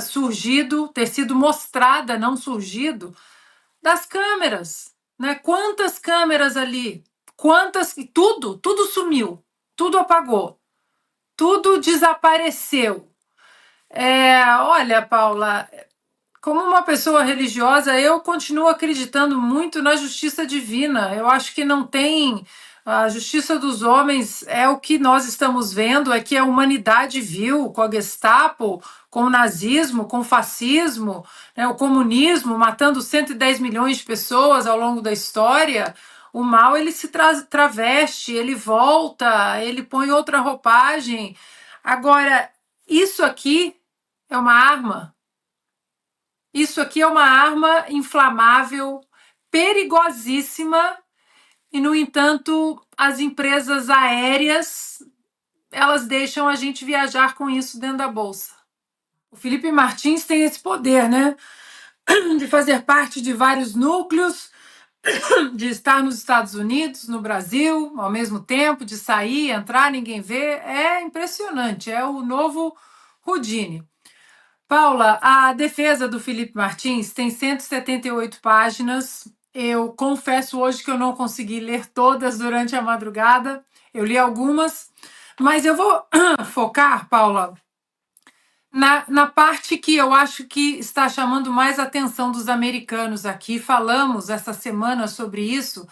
surgido, ter sido mostrada, não surgido, das câmeras, né? Quantas câmeras ali? Quantas? Tudo sumiu, tudo apagou, tudo desapareceu. Olha, Paula, como uma pessoa religiosa, eu continuo acreditando muito na justiça divina. Eu acho que não tem. A justiça dos homens é o que nós estamos vendo, é que a humanidade viu com a Gestapo, com o nazismo, com o fascismo, né, o comunismo, matando 110 milhões de pessoas ao longo da história. O mal ele se traveste, ele volta, ele põe outra roupagem. Agora, isso aqui é uma arma. Isso aqui é uma arma inflamável, perigosíssima, e, no entanto, as empresas aéreas, elas deixam a gente viajar com isso dentro da bolsa. O Felipe Martins tem esse poder, né? De fazer parte de vários núcleos, de estar nos Estados Unidos, no Brasil, ao mesmo tempo, de sair, entrar, ninguém vê. É impressionante, é o novo Houdini. Paula, a defesa do Felipe Martins tem 178 páginas. Eu confesso hoje que eu não consegui ler todas durante a madrugada. Eu li algumas, mas eu vou focar, Paula, na parte que eu acho que está chamando mais a atenção dos americanos aqui. Falamos essa semana sobre isso,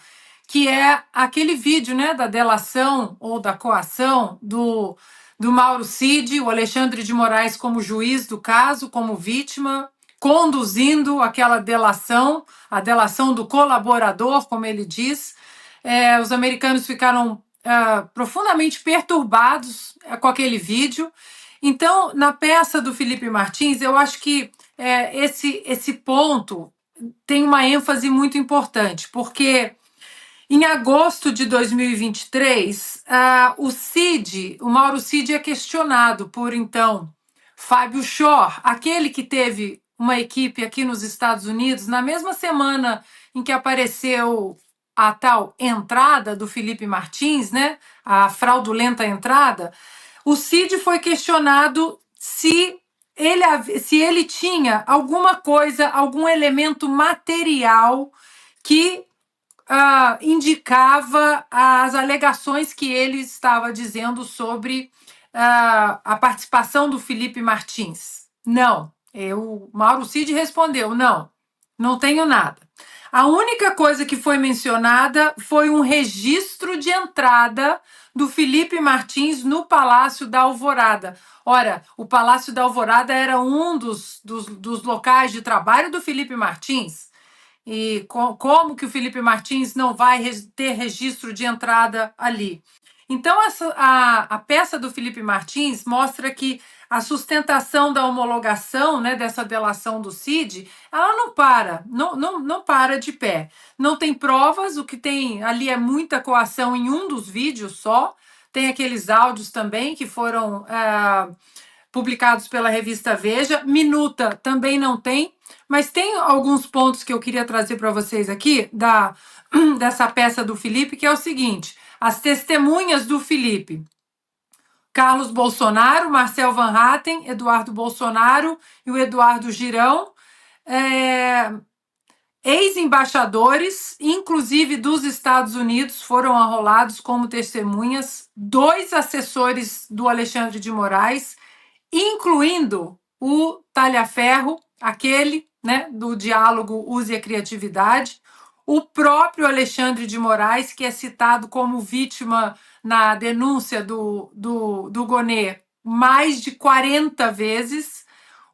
que é aquele vídeo, né, da delação ou da coação do Mauro Cid, o Alexandre de Moraes como juiz do caso, como vítima, conduzindo aquela delação, a delação do colaborador, como ele diz. Os americanos ficaram profundamente perturbados com aquele vídeo. Então, na peça do Felipe Martins, eu acho que esse ponto tem uma ênfase muito importante, porque em agosto de 2023, o Mauro Cid é questionado por, então, Fábio Shor, aquele que teve uma equipe aqui nos Estados Unidos, na mesma semana em que apareceu a tal entrada do Felipe Martins, né, a fraudulenta entrada. O Cid foi questionado se ele tinha alguma coisa, algum elemento material que indicava as alegações que ele estava dizendo sobre a participação do Felipe Martins. Não. O Mauro Cid respondeu: não tenho nada. A única coisa que foi mencionada foi um registro de entrada do Felipe Martins no Palácio da Alvorada. Ora, o Palácio da Alvorada era um dos locais de trabalho do Felipe Martins. E como que o Felipe Martins não vai ter registro de entrada ali? Então, a peça do Felipe Martins mostra que a sustentação da homologação, né, dessa delação do Cid, ela não para de pé. Não tem provas, o que tem ali é muita coação em um dos vídeos só. Tem aqueles áudios também que foram publicados pela revista Veja. Minuta também não tem, mas tem alguns pontos que eu queria trazer para vocês aqui dessa peça do Felipe, que é o seguinte: as testemunhas do Felipe. Carlos Bolsonaro, Marcel Van Hatten, Eduardo Bolsonaro e o Eduardo Girão, ex-embaixadores, inclusive dos Estados Unidos, foram arrolados como testemunhas, 2 assessores do Alexandre de Moraes, incluindo o Talhaferro, aquele, né, do diálogo Use a Criatividade, o próprio Alexandre de Moraes, que é citado como vítima na denúncia do Gonê mais de 40 vezes,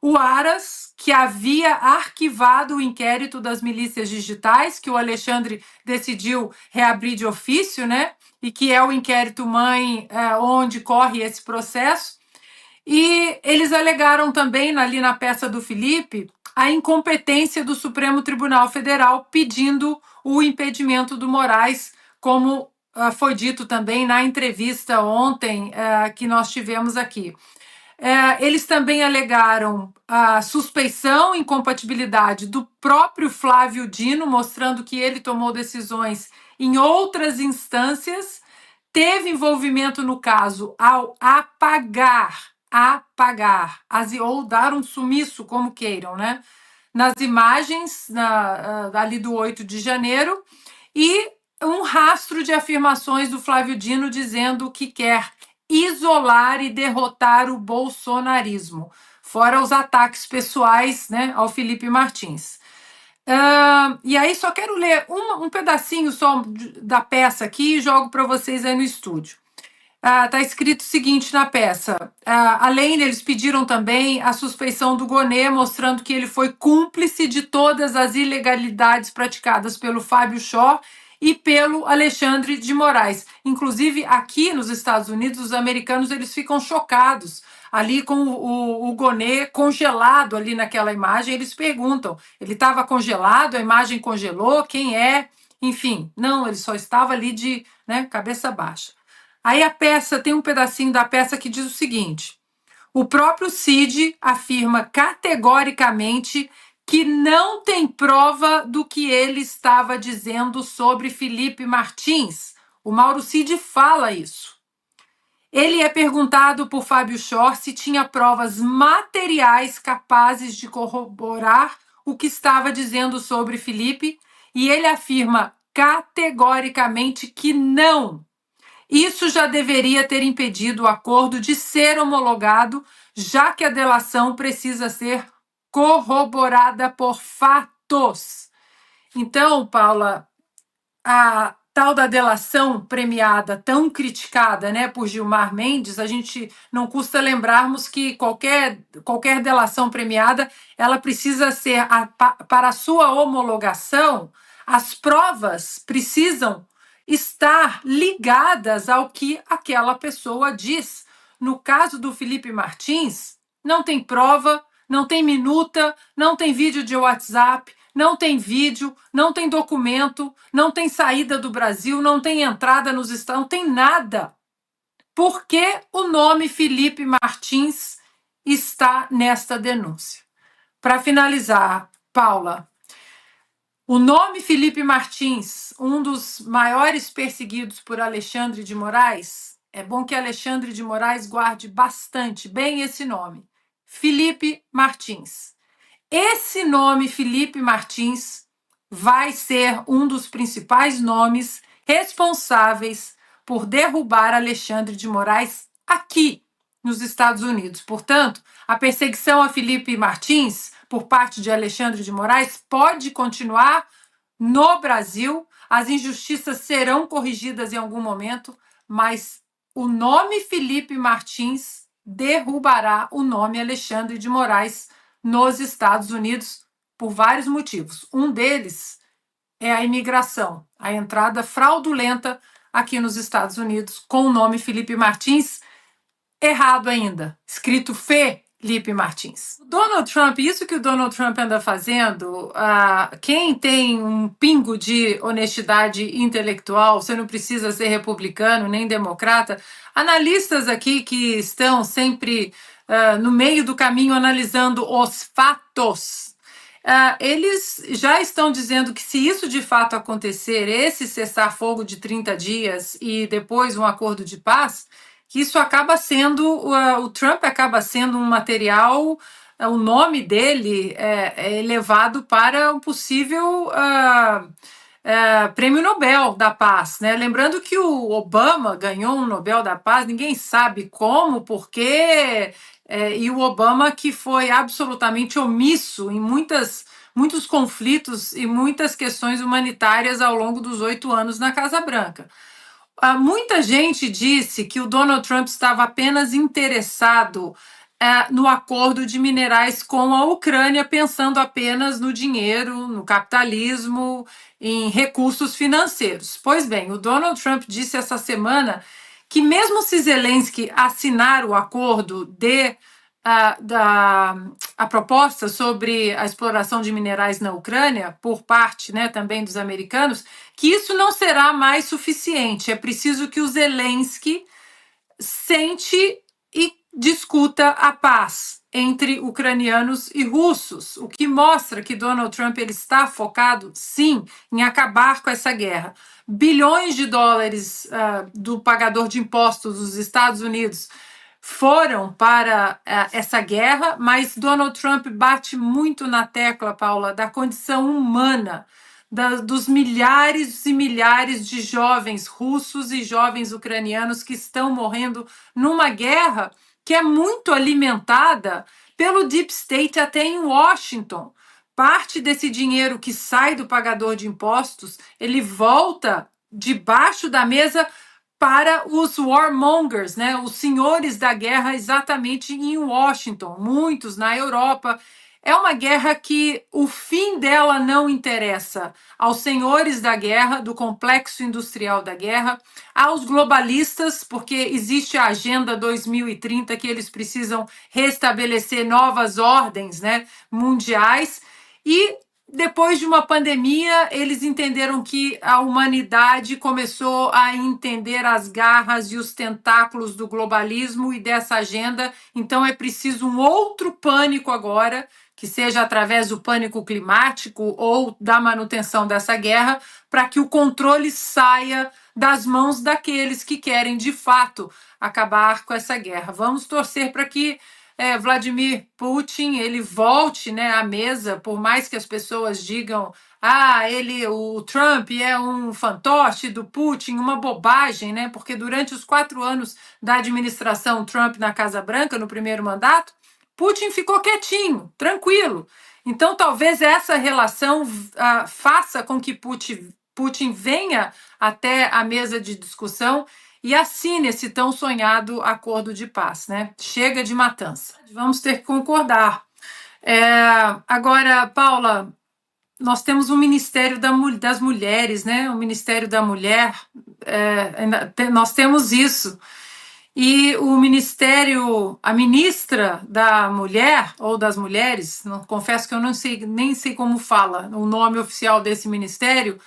o Aras, que havia arquivado o inquérito das milícias digitais, que o Alexandre decidiu reabrir de ofício, né? E que é o inquérito mãe onde corre esse processo. E eles alegaram também, ali na peça do Felipe, a incompetência do Supremo Tribunal Federal pedindo o impedimento do Moraes, como foi dito também na entrevista ontem que nós tivemos aqui. Eles também alegaram a suspeição e incompatibilidade do próprio Flávio Dino, mostrando que ele tomou decisões em outras instâncias, teve envolvimento no caso ao apagar, ou dar um sumiço, como queiram, né? Nas imagens ali do 8 de janeiro, e um rastro de afirmações do Flávio Dino dizendo que quer isolar e derrotar o bolsonarismo, fora os ataques pessoais, né, ao Felipe Martins. E aí só quero ler um pedacinho só da peça aqui e jogo para vocês aí no estúdio. Está escrito o seguinte na peça: além deles pediram também a suspeição do Gonê, mostrando que ele foi cúmplice de todas as ilegalidades praticadas pelo Fábio Chó e pelo Alexandre de Moraes. Inclusive, aqui nos Estados Unidos, os americanos eles ficam chocados ali com o Gonê congelado ali naquela imagem. Eles perguntam, ele estava congelado, a imagem congelou, quem é? Enfim, não, ele só estava ali de cabeça baixa. Aí a peça, tem um pedacinho da peça que diz o seguinte: o próprio Cid afirma categoricamente que não tem prova do que ele estava dizendo sobre Felipe Martins. O Mauro Cid fala isso. Ele é perguntado por Fábio Chó se tinha provas materiais capazes de corroborar o que estava dizendo sobre Felipe, e ele afirma categoricamente que não. Isso já deveria ter impedido o acordo de ser homologado, já que a delação precisa ser corroborada por fatos. Então, Paula, a tal da delação premiada, tão criticada, né, por Gilmar Mendes, a gente não custa lembrarmos que qualquer delação premiada, ela precisa ser, para a sua homologação, as provas precisam estar ligadas ao que aquela pessoa diz. No caso do Felipe Martins, não tem prova, não tem minuta, não tem vídeo de WhatsApp, não tem vídeo, não tem documento, não tem saída do Brasil, não tem entrada nos Estados, não tem nada. Por que o nome Felipe Martins está nesta denúncia? Para finalizar, Paula, o nome Felipe Martins, um dos maiores perseguidos por Alexandre de Moraes, é bom que Alexandre de Moraes guarde bastante bem esse nome. Felipe Martins. Esse nome, Felipe Martins, vai ser um dos principais nomes responsáveis por derrubar Alexandre de Moraes aqui nos Estados Unidos. Portanto, a perseguição a Felipe Martins por parte de Alexandre de Moraes pode continuar no Brasil, as injustiças serão corrigidas em algum momento, mas o nome Felipe Martins derrubará o nome Alexandre de Moraes nos Estados Unidos por vários motivos. Um deles é a imigração, a entrada fraudulenta aqui nos Estados Unidos com o nome Felipe Martins, errado ainda, escrito Felipe Martins. Donald Trump, isso que o Donald Trump anda fazendo, quem tem um pingo de honestidade intelectual, você não precisa ser republicano nem democrata, analistas aqui que estão sempre no meio do caminho analisando os fatos, eles já estão dizendo que se isso de fato acontecer, esse cessar-fogo de 30 dias e depois um acordo de paz, que isso acaba sendo, o Trump acaba sendo um material, o nome dele é levado para um possível Prêmio Nobel da Paz, né? Lembrando que o Obama ganhou um Nobel da Paz, ninguém sabe como, porquê, e o Obama que foi absolutamente omisso em muitos conflitos e muitas questões humanitárias ao longo dos 8 anos na Casa Branca. Muita gente disse que o Donald Trump estava apenas interessado no acordo de minerais com a Ucrânia, pensando apenas no dinheiro, no capitalismo, em recursos financeiros. Pois bem, o Donald Trump disse essa semana que, mesmo se Zelensky assinar o acordo a proposta sobre a exploração de minerais na Ucrânia, por parte, né, também dos americanos, que isso não será mais suficiente. É preciso que o Zelensky sente e discuta a paz entre ucranianos e russos, o que mostra que Donald Trump ele está focado, sim, em acabar com essa guerra. Bilhões de dólares do pagador de impostos dos Estados Unidos foram para essa guerra, mas Donald Trump bate muito na tecla, Paula, da condição humana, dos milhares e milhares de jovens russos e jovens ucranianos que estão morrendo numa guerra que é muito alimentada pelo Deep State até em Washington. Parte desse dinheiro que sai do pagador de impostos, ele volta debaixo da mesa para os warmongers, né, os senhores da guerra, exatamente em Washington, muitos na Europa. É uma guerra que o fim dela não interessa aos senhores da guerra, do complexo industrial da guerra, aos globalistas, porque existe a Agenda 2030 que eles precisam restabelecer novas ordens, né, mundiais, e depois de uma pandemia, eles entenderam que a humanidade começou a entender as garras e os tentáculos do globalismo e dessa agenda. Então, é preciso um outro pânico agora, que seja através do pânico climático ou da manutenção dessa guerra, para que o controle saia das mãos daqueles que querem, de fato, acabar com essa guerra. Vamos torcer para que Vladimir Putin ele volte, né, à mesa, por mais que as pessoas digam o Trump é um fantoche do Putin, uma bobagem, né? Porque durante os 4 anos da administração Trump na Casa Branca, no primeiro mandato, Putin ficou quietinho, tranquilo. Então, talvez essa relação faça com que Putin venha até a mesa de discussão e assine esse tão sonhado acordo de paz, né? Chega de matança. Vamos ter que concordar. Agora, Paula, nós temos um Ministério das Mulheres, né? O Ministério da Mulher, nós temos isso. E o Ministério, a ministra da Mulher, ou das Mulheres, não, confesso que eu nem sei como fala o nome oficial desse ministério,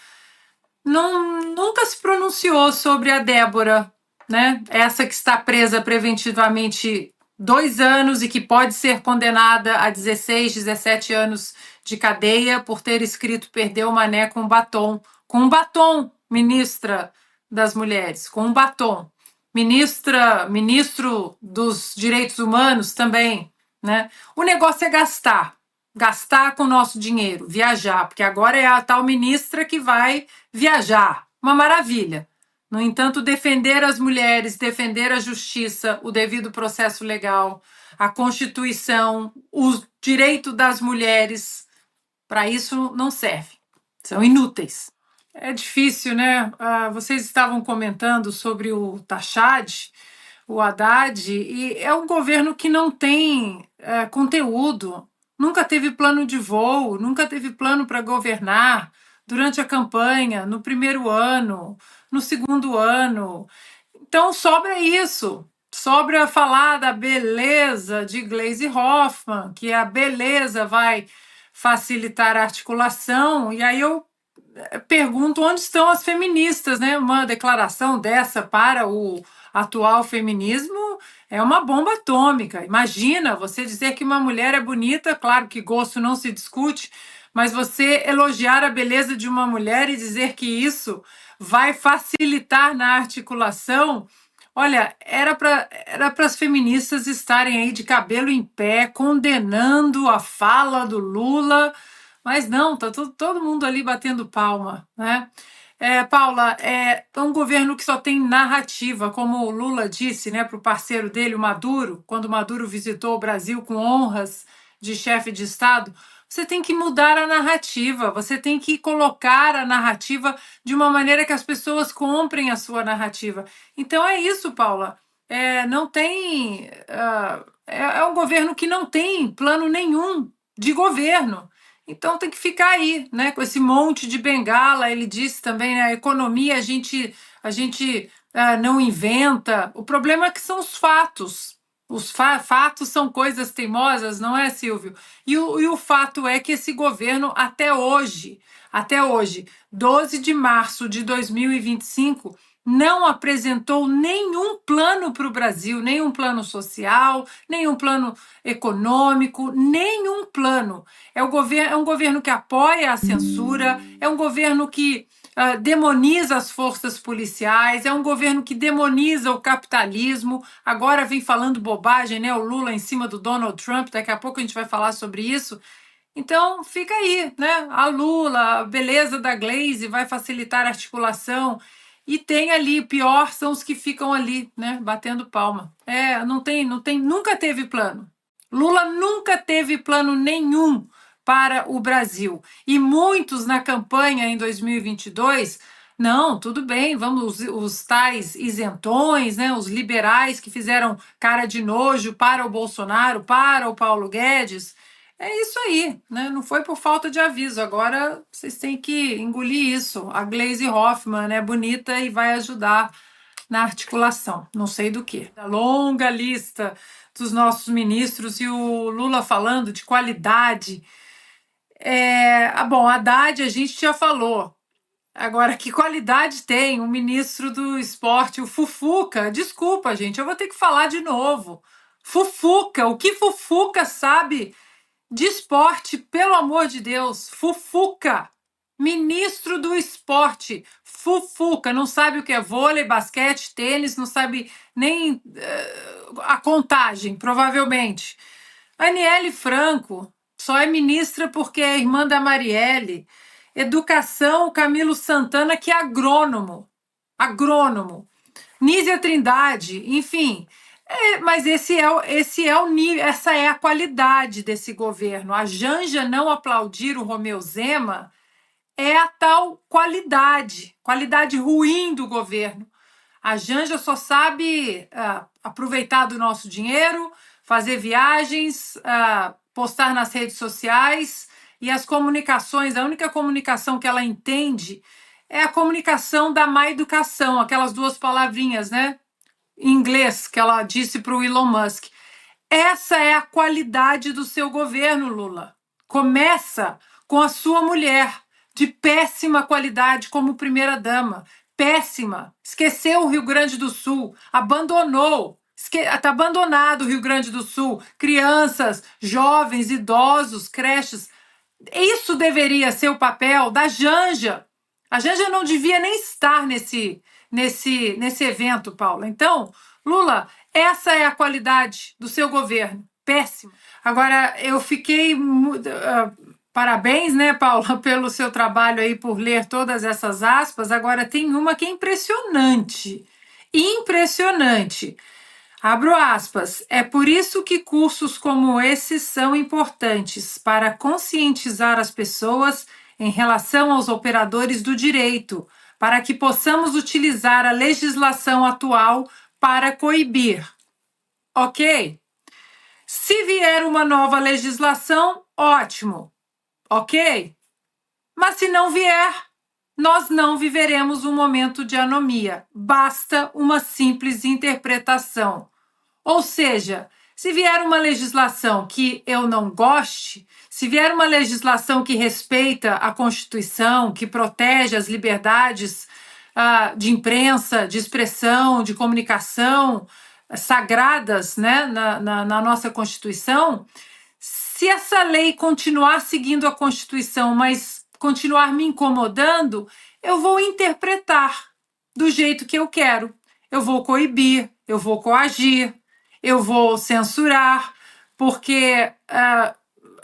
nunca se pronunciou sobre a Débora, né? Essa que está presa preventivamente 2 anos e que pode ser condenada a 16, 17 anos de cadeia por ter escrito "Perdeu o mané com batom". Com um batom, ministra das Mulheres, com um batom. Ministro dos Direitos Humanos também, né? O negócio é gastar com o nosso dinheiro, viajar, porque agora é a tal ministra que vai viajar. Uma maravilha. No entanto, defender as mulheres, defender a justiça, o devido processo legal, a Constituição, o direito das mulheres, para isso não serve. São inúteis. É difícil, né? Vocês estavam comentando sobre o Tachad, o Haddad, e é um governo que não tem conteúdo, nunca teve plano de voo, nunca teve plano para governar durante a campanha, no primeiro ano, no segundo ano. Então, sobra isso. Sobra falar da beleza de Gleisi Hoffmann, que a beleza vai facilitar a articulação, e aí eu pergunto onde estão as feministas, né? Uma declaração dessa para o atual feminismo é uma bomba atômica. Imagina você dizer que uma mulher é bonita, claro que gosto não se discute, mas você elogiar a beleza de uma mulher e dizer que isso vai facilitar na articulação. Olha, era para as feministas estarem aí de cabelo em pé, condenando a fala do Lula. Mas não, tá todo mundo ali batendo palma, né? Paula, é um governo que só tem narrativa, como o Lula disse, né, para o parceiro dele, o Maduro, quando o Maduro visitou o Brasil com honras de chefe de Estado. Você tem que mudar a narrativa, você tem que colocar a narrativa de uma maneira que as pessoas comprem a sua narrativa. Então é isso, Paula. Não tem. É um governo que não tem plano nenhum de governo. Então tem que ficar aí, né, com esse monte de bengala. Ele disse também, né, a economia a gente não inventa. O problema é que são os fatos. Os fatos são coisas teimosas, não é, Silvio? E o fato é que esse governo, até hoje, 12 de março de 2025, não apresentou nenhum plano para o Brasil, nenhum plano social, nenhum plano econômico, nenhum plano. É um governo que apoia a censura, é um governo que demoniza as forças policiais, é um governo que demoniza o capitalismo. Agora vem falando bobagem, né? O Lula em cima do Donald Trump, daqui a pouco a gente vai falar sobre isso. Então, fica aí, né? A Lula, a beleza da Glaze vai facilitar a articulação. E tem ali, pior são os que ficam ali, né? Batendo palma. Não tem, nunca teve plano. Lula nunca teve plano nenhum para o Brasil. E muitos na campanha em 2022, não, tudo bem, vamos os tais isentões, né, os liberais que fizeram cara de nojo para o Bolsonaro, para o Paulo Guedes. É isso aí, né? Não foi por falta de aviso. Agora vocês têm que engolir isso. A Glaze Hoffmann é bonita e vai ajudar na articulação, não sei do que. A longa lista dos nossos ministros e o Lula falando de qualidade. Bom, Haddad a gente já falou. Agora, que qualidade tem o ministro do esporte, o Fufuca? Desculpa, gente, eu vou ter que falar de novo. Fufuca, o que Fufuca sabe de esporte, pelo amor de Deus? Fufuca, ministro do esporte, Fufuca, não sabe o que é vôlei, basquete, tênis, não sabe nem a contagem, provavelmente. Aniele Franco só é ministra porque é irmã da Marielle. Educação, Camilo Santana, que é agrônomo. Agrônomo. Nízia Trindade, enfim. Mas esse é o nível, essa é a qualidade desse governo. A Janja não aplaudir o Romeu Zema é a tal qualidade ruim do governo. A Janja só sabe aproveitar do nosso dinheiro, fazer viagens, postar nas redes sociais, e as comunicações, a única comunicação que ela entende é a comunicação da má educação, aquelas duas palavrinhas, né? Em inglês, que ela disse para o Elon Musk. Essa é a qualidade do seu governo, Lula. Começa com a sua mulher, de péssima qualidade como primeira-dama. Péssima. Esqueceu o Rio Grande do Sul. Abandonou. Está abandonado o Rio Grande do Sul. Crianças, jovens, idosos, creches. Isso deveria ser o papel da Janja. A Janja não devia nem estar nesse evento, Paula. Então, Lula, essa é a qualidade do seu governo. Péssimo. Agora, eu fiquei... parabéns, né, Paula, pelo seu trabalho aí, por ler todas essas aspas. Agora, tem uma que é impressionante. Impressionante. Abro aspas. É por isso que cursos como esses são importantes, para conscientizar as pessoas em relação aos operadores do direito, para que possamos utilizar a legislação atual para coibir. Ok? Se vier uma nova legislação, ótimo. Ok? Mas se não vier, nós não viveremos um momento de anomia. Basta uma simples interpretação. Ou seja, se vier uma legislação que eu não goste, se vier uma legislação que respeita a Constituição, que protege as liberdades de imprensa, de expressão, de comunicação, sagradas, né, na nossa Constituição, se essa lei continuar seguindo a Constituição, mas continuar me incomodando, eu vou interpretar do jeito que eu quero. Eu vou coibir, eu vou coagir, eu vou censurar, porque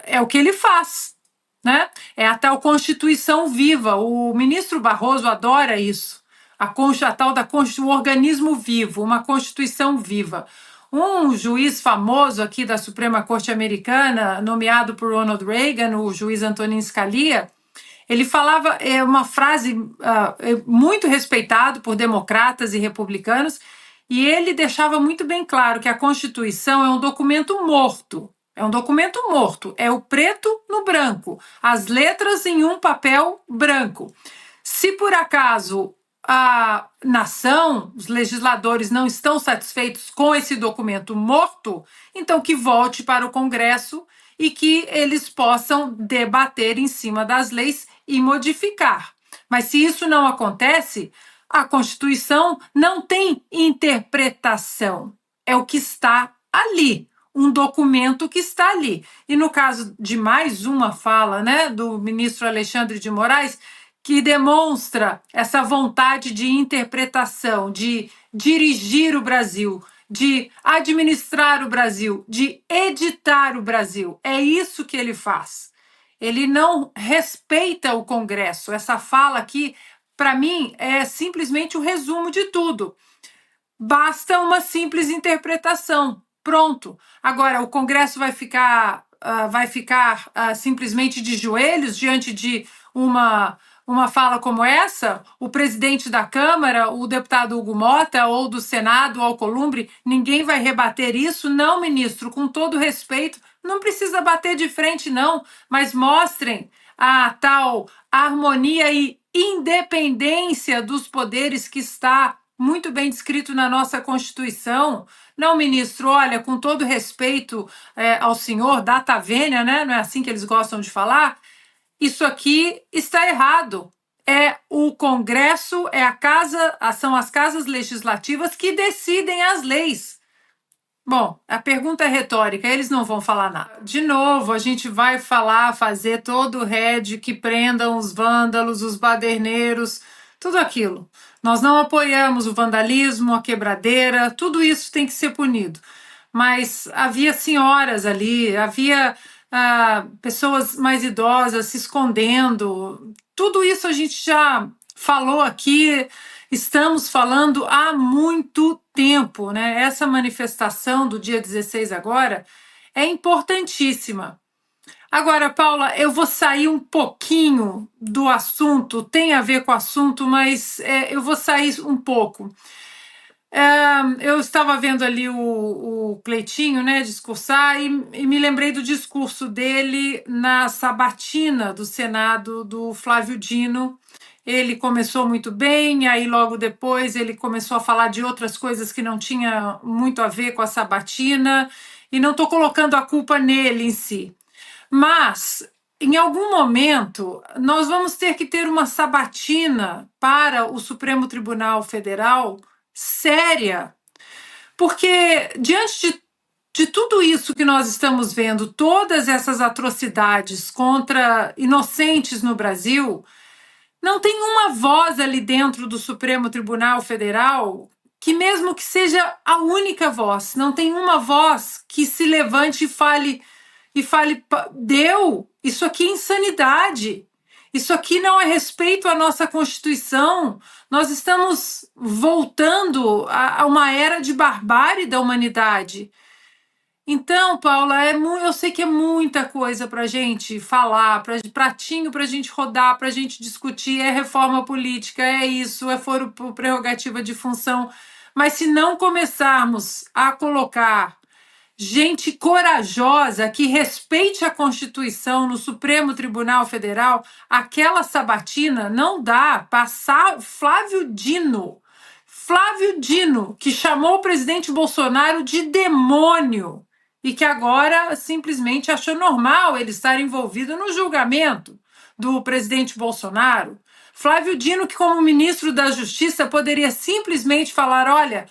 é o que ele faz. né? É a tal Constituição viva. O ministro Barroso adora isso. A tal o organismo vivo, uma Constituição viva. Um juiz famoso aqui da Suprema Corte Americana, nomeado por Ronald Reagan, o juiz Antonin Scalia, ele falava uma frase muito respeitado por democratas e republicanos, e ele deixava muito bem claro que a Constituição é um documento morto. É um documento morto. É o preto no branco. As letras em um papel branco. Se por acaso a nação, os legisladores não estão satisfeitos com esse documento morto, então que volte para o Congresso e que eles possam debater em cima das leis e modificar. Mas se isso não acontece, a Constituição não tem interpretação. É o que está ali, um documento que está ali. E no caso de mais uma fala, né, do ministro Alexandre de Moraes, que demonstra essa vontade de interpretação, de dirigir o Brasil, de administrar o Brasil, de editar o Brasil. É isso que ele faz. Ele não respeita o Congresso. Essa fala aqui, para mim, é simplesmente o resumo de tudo. Basta uma simples interpretação. Pronto. Agora, o Congresso vai ficar simplesmente de joelhos diante de uma fala como essa? O presidente da Câmara, o deputado Hugo Mota, ou do Senado, o Alcolumbre, ninguém vai rebater isso? Não, ministro, com todo respeito, não precisa bater de frente, não, mas mostrem a tal harmonia e independência dos poderes que está muito bem descrito na nossa Constituição. Não, ministro, olha, com todo respeito ao senhor, data vênia, né? Não é assim que eles gostam de falar? Isso aqui está errado. É o Congresso, são as casas legislativas que decidem as leis. Bom, a pergunta é retórica, eles não vão falar nada. De novo, a gente vai fazer todo o head que prendam os vândalos, os baderneiros, tudo aquilo. Nós não apoiamos o vandalismo, a quebradeira, tudo isso tem que ser punido. Mas havia senhoras ali, havia pessoas mais idosas se escondendo. Tudo isso a gente já falou aqui, estamos falando há muito tempo, né? Essa manifestação do dia 16 agora é importantíssima. Agora, Paula, eu vou sair um pouquinho do assunto, tem a ver com o assunto, mas eu vou sair um pouco. Eu estava vendo ali o Cleitinho, né, discursar e me lembrei do discurso dele na sabatina do Senado do Flávio Dino. Ele começou muito bem, aí logo depois ele começou a falar de outras coisas que não tinha muito a ver com a sabatina, e não estou colocando a culpa nele em si. Mas, em algum momento, nós vamos ter que ter uma sabatina para o Supremo Tribunal Federal séria, porque diante de tudo isso que nós estamos vendo, todas essas atrocidades contra inocentes no Brasil, não tem uma voz ali dentro do Supremo Tribunal Federal que, mesmo que seja a única voz, não tem uma voz que se levante e fale, deu, isso aqui é insanidade. Isso aqui não é respeito à nossa Constituição. Nós estamos voltando a uma era de barbárie da humanidade. Então, Paula, eu sei que é muita coisa para a gente falar, pratinho para a gente rodar, para a gente discutir, é reforma política, é isso, é foro por prerrogativa de função. Mas se não começarmos a colocar gente corajosa que respeite a Constituição no Supremo Tribunal Federal, aquela sabatina não dá. Passar Flávio Dino, que chamou o presidente Bolsonaro de demônio e que agora simplesmente achou normal ele estar envolvido no julgamento do presidente Bolsonaro. Flávio Dino, que como ministro da Justiça poderia simplesmente falar, olha,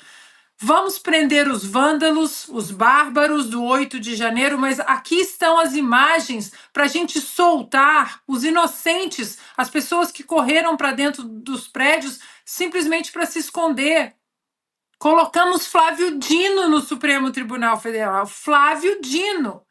vamos prender os vândalos, os bárbaros do 8 de janeiro, mas aqui estão as imagens para a gente soltar os inocentes, as pessoas que correram para dentro dos prédios simplesmente para se esconder. Colocamos Flávio Dino no Supremo Tribunal Federal. Flávio Dino.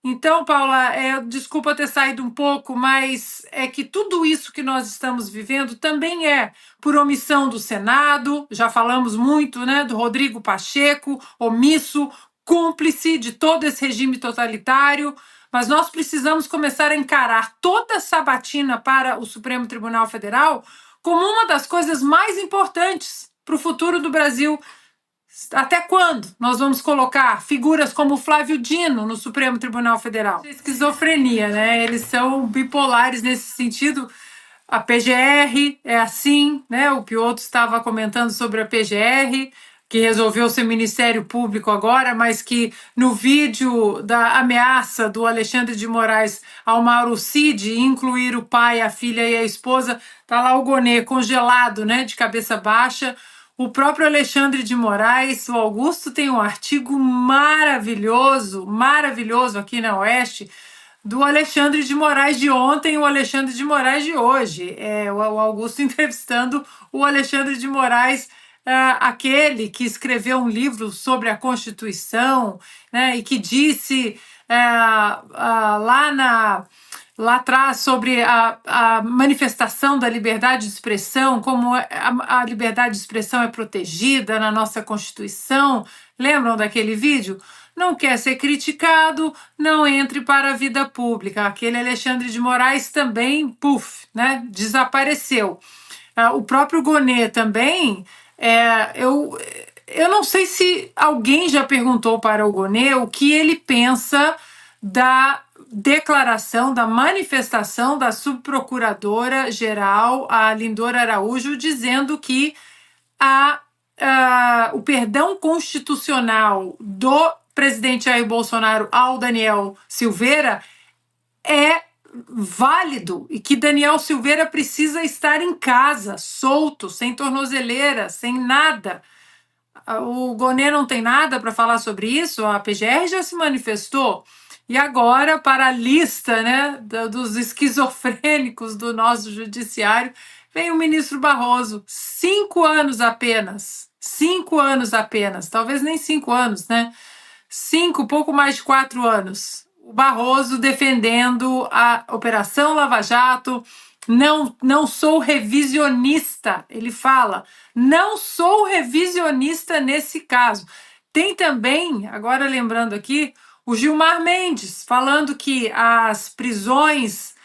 Então, Paula, desculpa ter saído um pouco, mas é que tudo isso que nós estamos vivendo também é por omissão do Senado, já falamos muito, né, do Rodrigo Pacheco, omisso, cúmplice de todo esse regime totalitário, mas nós precisamos começar a encarar toda a sabatina para o Supremo Tribunal Federal como uma das coisas mais importantes para o futuro do Brasil. Até quando nós vamos colocar figuras como Flávio Dino no Supremo Tribunal Federal? Esquizofrenia, né? Eles são bipolares nesse sentido. A PGR é assim, né? O Piotr estava comentando sobre a PGR, que resolveu ser Ministério Público agora, mas que no vídeo da ameaça do Alexandre de Moraes ao Mauro Cid incluir o pai, a filha e a esposa, tá lá o Gonê congelado, né? De cabeça baixa. O próprio Alexandre de Moraes, o Augusto tem um artigo maravilhoso, maravilhoso aqui na Oeste, do Alexandre de Moraes de ontem e o Alexandre de Moraes de hoje. O Augusto entrevistando o Alexandre de Moraes, aquele que escreveu um livro sobre a Constituição, né, e que disse lá atrás sobre a manifestação da liberdade de expressão, como a liberdade de expressão é protegida na nossa Constituição. Lembram daquele vídeo? Não quer ser criticado, não entre para a vida pública. Aquele Alexandre de Moraes também, né, desapareceu. O próprio Gonê também, eu não sei se alguém já perguntou para o Gonê o que ele pensa da declaração, da manifestação da subprocuradora-geral, a Lindora Araújo, dizendo que o perdão constitucional do presidente Jair Bolsonaro ao Daniel Silveira é válido e que Daniel Silveira precisa estar em casa, solto, sem tornozeleira, sem nada. O Gonê não tem nada para falar sobre isso, a PGR já se manifestou. E agora, para a lista, né, dos esquizofrênicos do nosso judiciário, vem o ministro Barroso. 5 anos apenas. 5 anos apenas. Talvez nem 5 anos, né? 5, pouco mais de 4 anos. O Barroso defendendo a Operação Lava Jato. Não sou revisionista, ele fala. Não sou revisionista nesse caso. Tem também, agora lembrando aqui, o Gilmar Mendes, falando que as prisões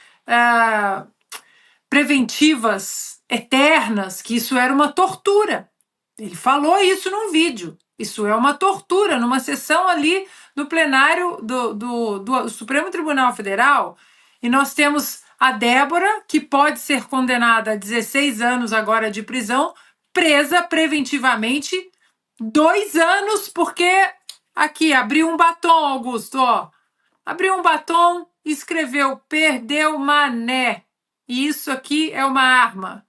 preventivas eternas, que isso era uma tortura. Ele falou isso num vídeo. Isso é uma tortura, numa sessão ali no plenário do Supremo Tribunal Federal. E nós temos a Débora, que pode ser condenada a 16 anos agora de prisão, presa preventivamente 2 anos, porque aqui, abriu um batom, Augusto, ó. Abriu um batom e escreveu, perdeu mané. E isso aqui é uma arma.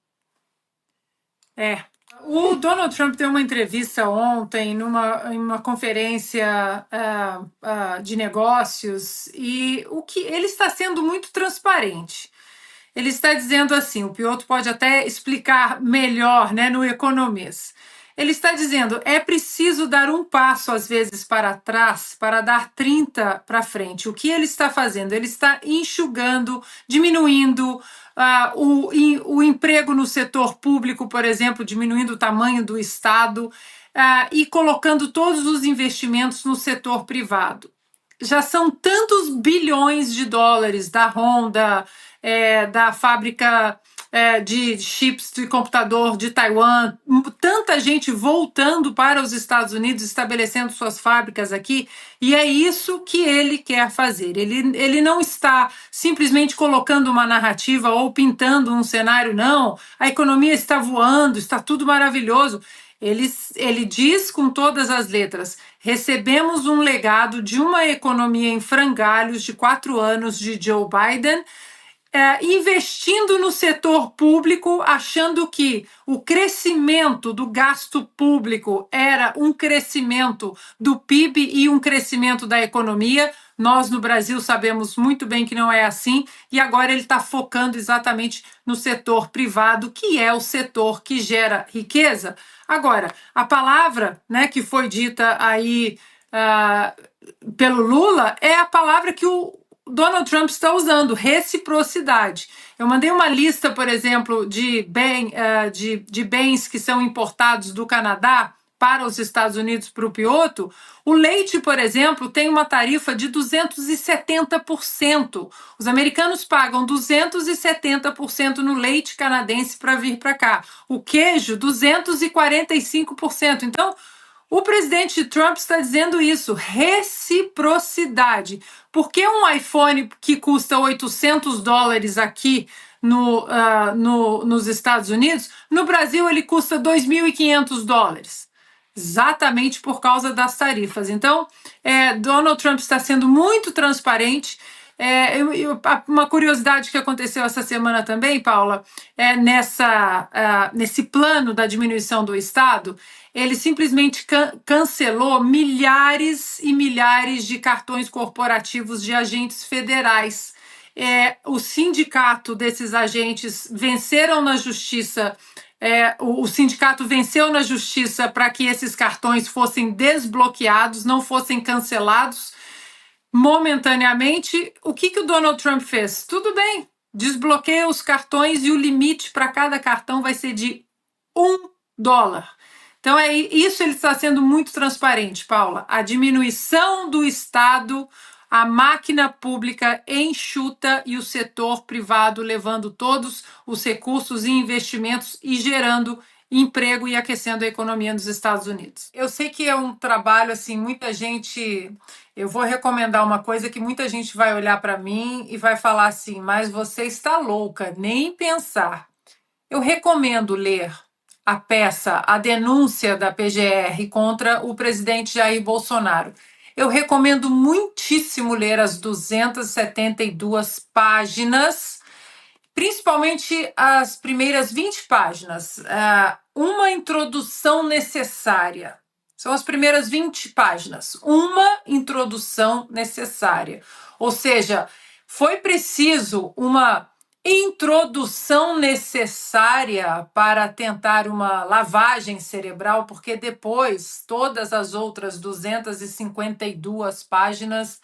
O Donald Trump deu uma entrevista ontem em uma conferência de negócios e ele está sendo muito transparente. Ele está dizendo assim, o Piotr pode até explicar melhor, né, no Economist. Ele está dizendo, é preciso dar um passo, às vezes, para trás, para dar 30 para frente. O que ele está fazendo? Ele está enxugando, diminuindo o emprego no setor público, por exemplo, diminuindo o tamanho do Estado e colocando todos os investimentos no setor privado. Já são tantos bilhões de dólares da Honda, da fábrica de chips de computador de Taiwan, tanta gente voltando para os Estados Unidos, estabelecendo suas fábricas aqui, e é isso que ele quer fazer. Ele não está simplesmente colocando uma narrativa ou pintando um cenário, não. A economia está voando, está tudo maravilhoso. Ele diz com todas as letras, recebemos um legado de uma economia em frangalhos de 4 anos de Joe Biden, investindo no setor público, achando que o crescimento do gasto público era um crescimento do PIB e um crescimento da economia. Nós, no Brasil, sabemos muito bem que não é assim, e agora ele está focando exatamente no setor privado, que é o setor que gera riqueza. Agora, a palavra, né, que foi dita aí pelo Lula é a palavra que o Donald Trump está usando, reciprocidade. Eu mandei uma lista, por exemplo, de bens que são importados do Canadá para os Estados Unidos para o Pioto. O leite, por exemplo, tem uma tarifa de 270%. Os americanos pagam 270% no leite canadense para vir para cá. O queijo, 245%. Então, o presidente Trump está dizendo isso, reciprocidade. Por que um iPhone que custa $800 aqui nos Estados Unidos, no Brasil ele custa $2.500? Exatamente por causa das tarifas. Então, Donald Trump está sendo muito transparente. Uma curiosidade que aconteceu essa semana também, Paula, nesse plano da diminuição do Estado, ele simplesmente cancelou milhares e milhares de cartões corporativos de agentes federais. O sindicato desses agentes venceram na justiça. O sindicato venceu na justiça para que esses cartões fossem desbloqueados, não fossem cancelados momentaneamente. O que o Donald Trump fez? Tudo bem, desbloqueia os cartões e o limite para cada cartão vai ser de $1. Então, isso ele está sendo muito transparente, Paula. A diminuição do Estado, a máquina pública enxuta e o setor privado levando todos os recursos e investimentos e gerando emprego e aquecendo a economia dos Estados Unidos. Eu sei que é um trabalho, assim, muita gente... Eu vou recomendar uma coisa que muita gente vai olhar para mim e vai falar assim, mas você está louca, nem pensar. Eu recomendo ler a peça A Denúncia da PGR contra o presidente Jair Bolsonaro. Eu recomendo muitíssimo ler as 272 páginas, principalmente as primeiras 20 páginas. Uma introdução necessária. São as primeiras 20 páginas. Uma introdução necessária. Ou seja, foi preciso uma introdução necessária para tentar uma lavagem cerebral, porque depois todas as outras 252 páginas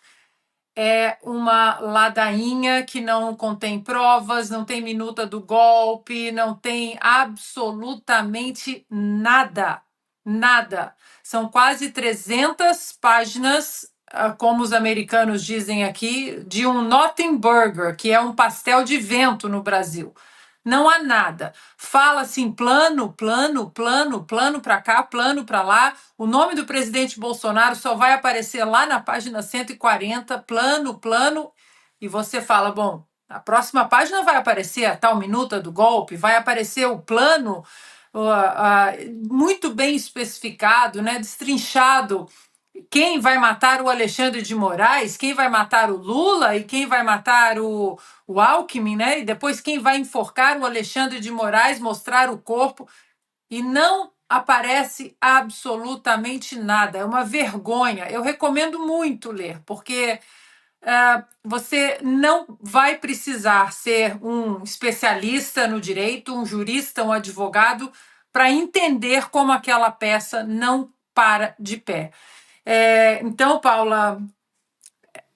é uma ladainha que não contém provas, não tem minuta do golpe, não tem absolutamente nada, nada. São quase 300 páginas, como os americanos dizem aqui, de um nothing burger, que é um pastel de vento no Brasil. Não há nada. Fala assim, plano, plano, plano, plano para cá, plano para lá. O nome do presidente Bolsonaro só vai aparecer lá na página 140, plano, plano. E você fala, bom, a próxima página vai aparecer a tal minuta do golpe, vai aparecer o plano muito bem especificado, né, destrinchado. Quem vai matar o Alexandre de Moraes, quem vai matar o Lula e quem vai matar o Alckmin, né? E depois quem vai enforcar o Alexandre de Moraes, mostrar o corpo. E não aparece absolutamente nada. É uma vergonha. Eu recomendo muito ler, porque você não vai precisar ser um especialista no direito, um jurista, um advogado, para entender como aquela peça não para de pé. Então, Paula,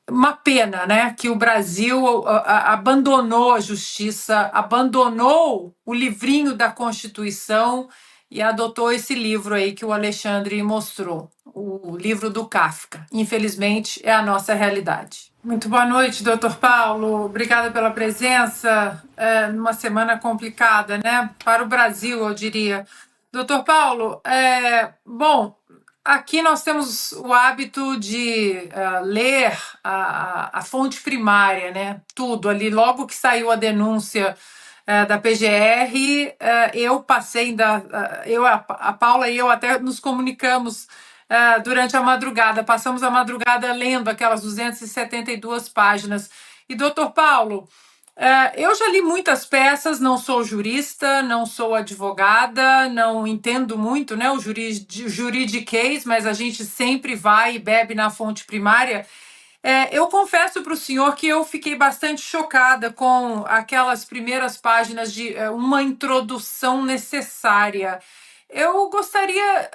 uma pena, né, que o Brasil abandonou a justiça, abandonou o livrinho da Constituição e adotou esse livro aí que o Alexandre mostrou, o livro do Kafka. Infelizmente, é a nossa realidade. Muito boa noite, doutor Paulo. Obrigada pela presença numa semana complicada, né, para o Brasil, eu diria. Doutor Paulo, bom, aqui nós temos o hábito de ler a fonte primária, né? Tudo ali. Logo que saiu a denúncia da PGR, eu passei, a Paula e eu até nos comunicamos durante a madrugada. Passamos a madrugada lendo aquelas 272 páginas. E, doutor Paulo, eu já li muitas peças, não sou jurista, não sou advogada, não entendo muito, né, o juridiquês, mas a gente sempre vai e bebe na fonte primária. Eu confesso para o senhor que eu fiquei bastante chocada com aquelas primeiras páginas de uma introdução necessária. Eu gostaria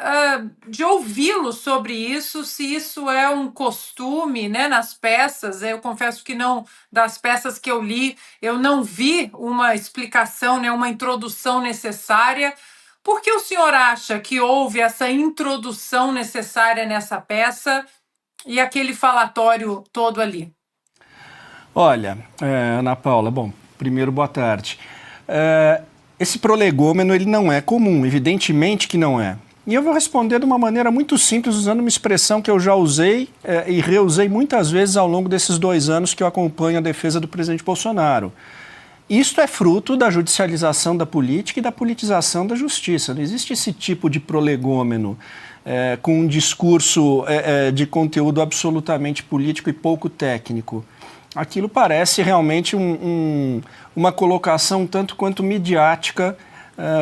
de ouvi-lo sobre isso, se isso é um costume, né, nas peças. Eu confesso que não, das peças que eu li, eu não vi uma explicação, né, uma introdução necessária. Por que o senhor acha que houve essa introdução necessária nessa peça e aquele falatório todo ali? Olha, Ana Paula, bom, primeiro, boa tarde. Esse prolegômeno, ele não é comum, evidentemente que não é. E eu vou responder de uma maneira muito simples, usando uma expressão que eu já usei e reusei muitas vezes ao longo desses 2 anos que eu acompanho a defesa do presidente Bolsonaro. Isto é fruto da judicialização da política e da politização da justiça. Não existe esse tipo de prolegômeno com um discurso de conteúdo absolutamente político e pouco técnico. Aquilo parece realmente uma colocação tanto quanto midiática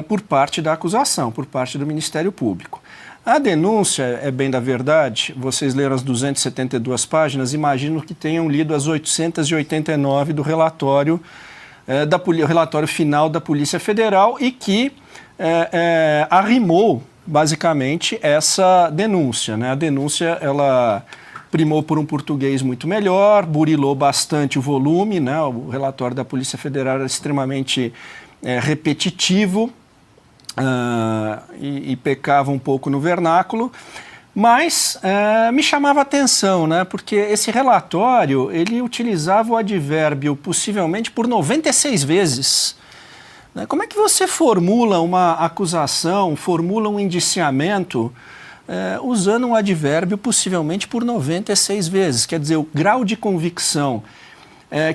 por parte da acusação, por parte do Ministério Público. A denúncia, é bem da verdade, vocês leram as 272 páginas, imagino que tenham lido as 889 do relatório, relatório final da Polícia Federal e que arrimou, basicamente, essa denúncia, né? A denúncia, ela primou por um português muito melhor, burilou bastante o volume, né? O relatório da Polícia Federal era extremamente repetitivo e pecava um pouco no vernáculo, mas me chamava a atenção, né? Porque esse relatório, ele utilizava o advérbio possivelmente por 96 vezes. Como é que você formula uma acusação, formula um indiciamento usando um advérbio possivelmente por 96 vezes? Quer dizer, o grau de convicção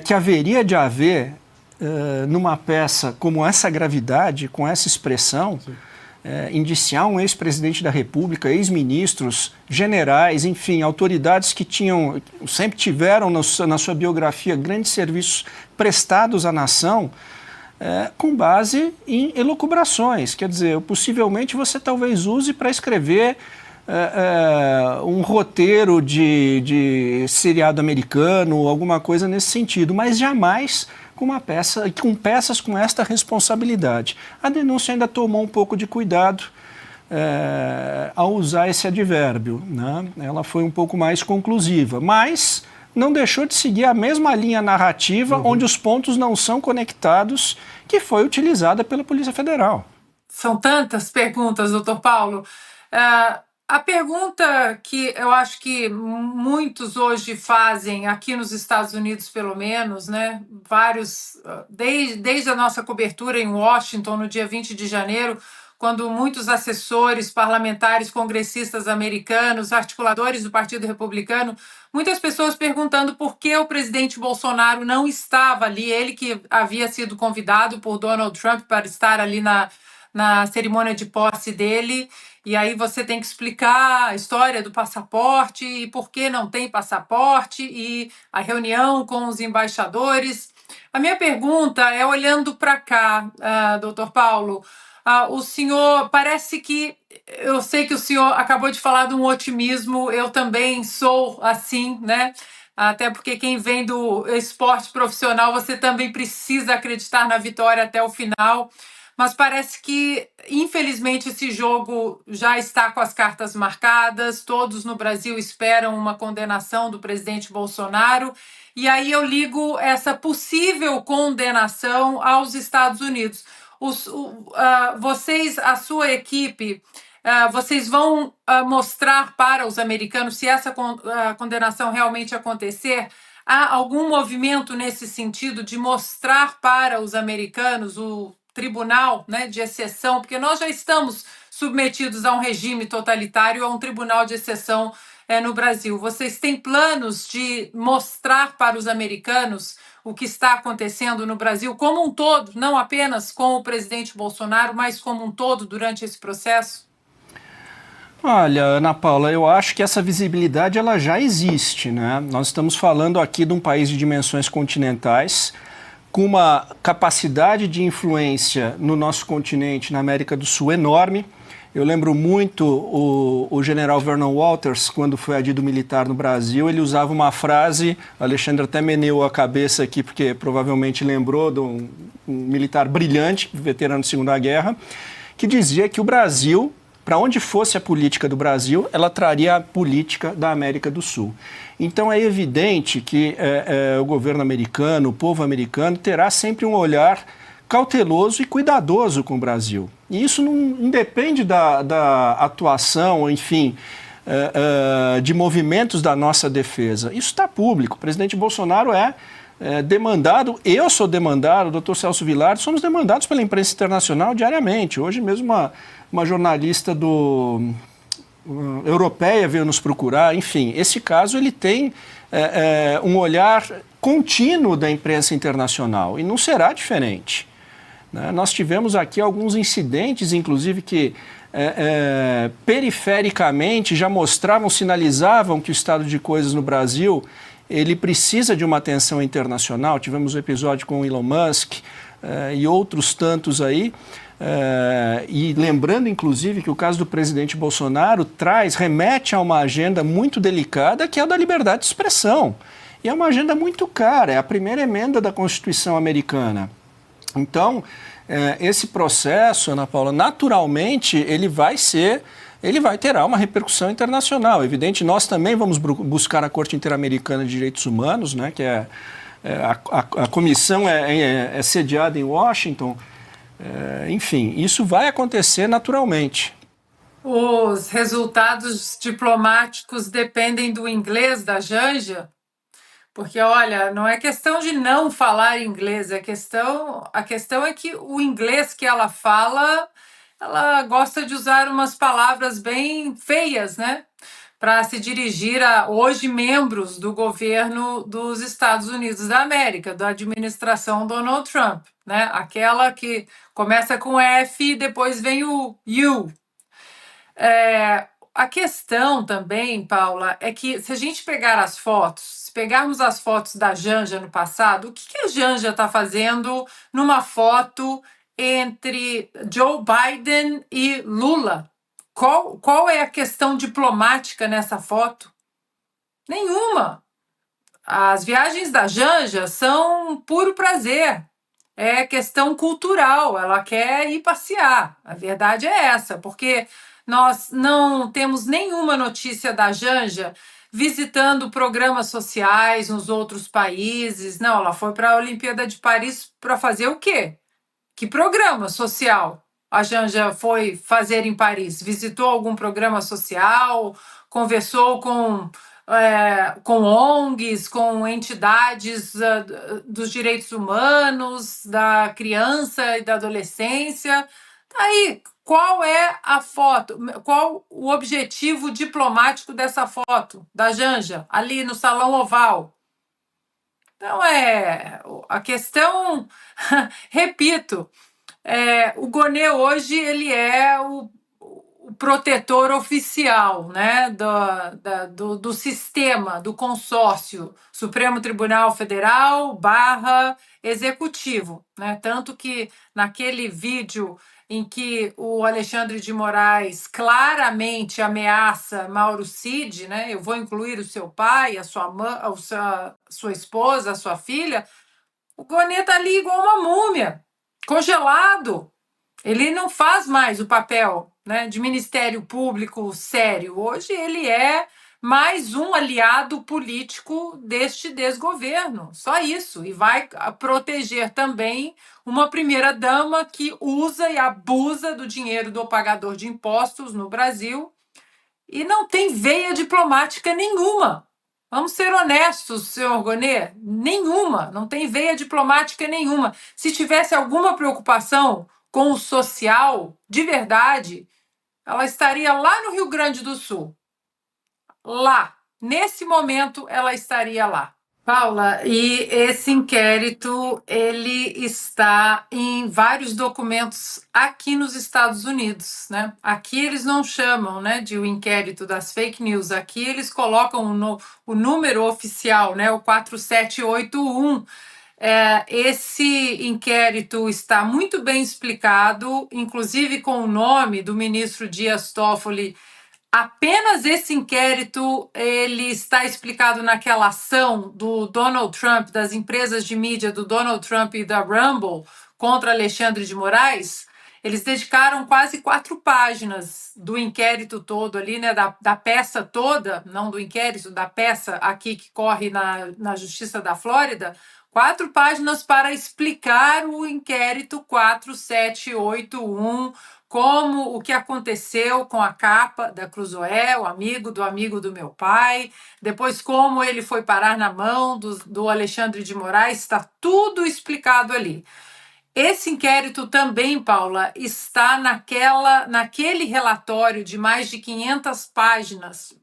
que haveria de haver numa peça como essa gravidade, com essa expressão, indiciar um ex-presidente da República, ex-ministros, generais, enfim, autoridades que sempre tiveram na sua biografia grandes serviços prestados à nação, com base em elucubrações. Quer dizer, possivelmente você talvez use para escrever um roteiro de seriado americano, alguma coisa nesse sentido, mas jamais com peças com esta responsabilidade. A denúncia ainda tomou um pouco de cuidado ao usar esse advérbio, né? Ela foi um pouco mais conclusiva, mas não deixou de seguir a mesma linha narrativa onde os pontos não são conectados, que foi utilizada pela Polícia Federal. São tantas perguntas, doutor Paulo. A pergunta que eu acho que muitos hoje fazem, aqui nos Estados Unidos pelo menos, né, vários, desde a nossa cobertura em Washington, no dia 20 de janeiro, quando muitos assessores, parlamentares, congressistas americanos, articuladores do Partido Republicano, muitas pessoas perguntando por que o presidente Bolsonaro não estava ali, ele que havia sido convidado por Donald Trump para estar ali na cerimônia de posse dele, e aí você tem que explicar a história do passaporte e por que não tem passaporte e a reunião com os embaixadores. A minha pergunta é olhando para cá, doutor Paulo, o senhor parece que, eu sei que o senhor acabou de falar de um otimismo, eu também sou assim, né? Até porque quem vem do esporte profissional, você também precisa acreditar na vitória até o final. Mas parece que, infelizmente, esse jogo já está com as cartas marcadas, todos no Brasil esperam uma condenação do presidente Bolsonaro, e aí eu ligo essa possível condenação aos Estados Unidos. Vocês, a sua equipe, vocês vão mostrar para os americanos, se essa condenação realmente acontecer, há algum movimento nesse sentido de mostrar para os americanos o tribunal, né, de exceção, porque nós já estamos submetidos a um regime totalitário, a um tribunal de exceção no Brasil. Vocês têm planos de mostrar para os americanos o que está acontecendo no Brasil como um todo, não apenas com o presidente Bolsonaro, mas como um todo durante esse processo? Olha, Ana Paula, eu acho que essa visibilidade ela já existe, né? Nós estamos falando aqui de um país de dimensões continentais, com uma capacidade de influência no nosso continente, na América do Sul, enorme. Eu lembro muito o general Vernon Walters, quando foi adido militar no Brasil, ele usava uma frase, o Alexandre até meneou a cabeça aqui, porque provavelmente lembrou de um militar brilhante, veterano da Segunda Guerra, que dizia que o Brasil, para onde fosse a política do Brasil, ela traria a política da América do Sul. Então é evidente que o governo americano, o povo americano, terá sempre um olhar cauteloso e cuidadoso com o Brasil. E isso não independe da atuação, enfim, de movimentos da nossa defesa. Isso está público. O presidente Bolsonaro é demandado, eu sou demandado, o doutor Celso Vilar, somos demandados pela imprensa internacional diariamente. Hoje mesmo uma jornalista europeia veio nos procurar. Enfim, esse caso ele tem um olhar contínuo da imprensa internacional e não será diferente. Né? Nós tivemos aqui alguns incidentes, inclusive, que perifericamente já mostravam, sinalizavam que o estado de coisas no Brasil ele precisa de uma atenção internacional. Tivemos um episódio com o Elon Musk e outros tantos aí. E lembrando, inclusive, que o caso do presidente Bolsonaro remete a uma agenda muito delicada, que é a da liberdade de expressão. E é uma agenda muito cara, é a primeira emenda da Constituição americana. Então, esse processo, Ana Paula, naturalmente, ele vai terá uma repercussão internacional. Evidente, nós também vamos buscar a Corte Interamericana de Direitos Humanos, né, que a comissão é sediada em Washington. Enfim, isso vai acontecer naturalmente. Os resultados diplomáticos dependem do inglês da Janja? Porque, olha, não é questão de não falar inglês, a questão é que o inglês que ela fala, ela gosta de usar umas palavras bem feias, né? Para se dirigir a, hoje, membros do governo dos Estados Unidos da América, da administração Donald Trump, né? Aquela que começa com F e depois vem o you. A questão também, Paula, é que se a gente pegar as fotos, se pegarmos as fotos da Janja no passado, o que a Janja está fazendo numa foto entre Joe Biden e Lula? Qual é a questão diplomática nessa foto? Nenhuma. As viagens da Janja são puro prazer. É questão cultural, ela quer ir passear. A verdade é essa, porque nós não temos nenhuma notícia da Janja visitando programas sociais nos outros países. Não, ela foi para a Olimpíada de Paris para fazer o quê? Que programa social a Janja foi fazer em Paris? Visitou algum programa social? Conversou com ONGs, com entidades dos direitos humanos, da criança e da adolescência? Aí, qual é a foto? Qual o objetivo diplomático dessa foto da Janja, ali no Salão Oval? Então, a questão, repito, o Gonê hoje ele é o protetor oficial, né, do sistema, do consórcio Supremo Tribunal Federal / Executivo, né? Tanto que naquele vídeo em que o Alexandre de Moraes claramente ameaça Mauro Cid, né? Eu vou incluir o seu pai, a sua mãe, a sua esposa, a sua filha. O Gonê está ali igual uma múmia, congelado. Ele não faz mais o papel, né, de Ministério Público sério. Hoje ele é mais um aliado político deste desgoverno, só isso. E vai proteger também uma primeira-dama que usa e abusa do dinheiro do pagador de impostos no Brasil e não tem veia diplomática nenhuma. Vamos ser honestos, senhor Gonê, nenhuma, não tem veia diplomática nenhuma. Se tivesse alguma preocupação com o social, de verdade, ela estaria lá no Rio Grande do Sul. Lá. Nesse momento, ela estaria lá. Paula, e esse inquérito, ele está em vários documentos aqui nos Estados Unidos, né? Aqui eles não chamam, né, de o inquérito das fake news. Aqui eles colocam o número oficial, né, o 4781. Esse inquérito está muito bem explicado, inclusive com o nome do ministro Dias Toffoli. Apenas esse inquérito ele está explicado naquela ação do Donald Trump, das empresas de mídia do Donald Trump e da Rumble contra Alexandre de Moraes. Eles dedicaram quase 4 páginas do inquérito todo ali, né, da peça toda, não do inquérito, da peça aqui que corre na Justiça da Flórida, 4 páginas para explicar o inquérito 4781, como o que aconteceu com a capa da Cruzoé, o amigo do meu pai, depois como ele foi parar na mão do Alexandre de Moraes, está tudo explicado ali. Esse inquérito também, Paula, está naquele relatório de mais de 500 páginas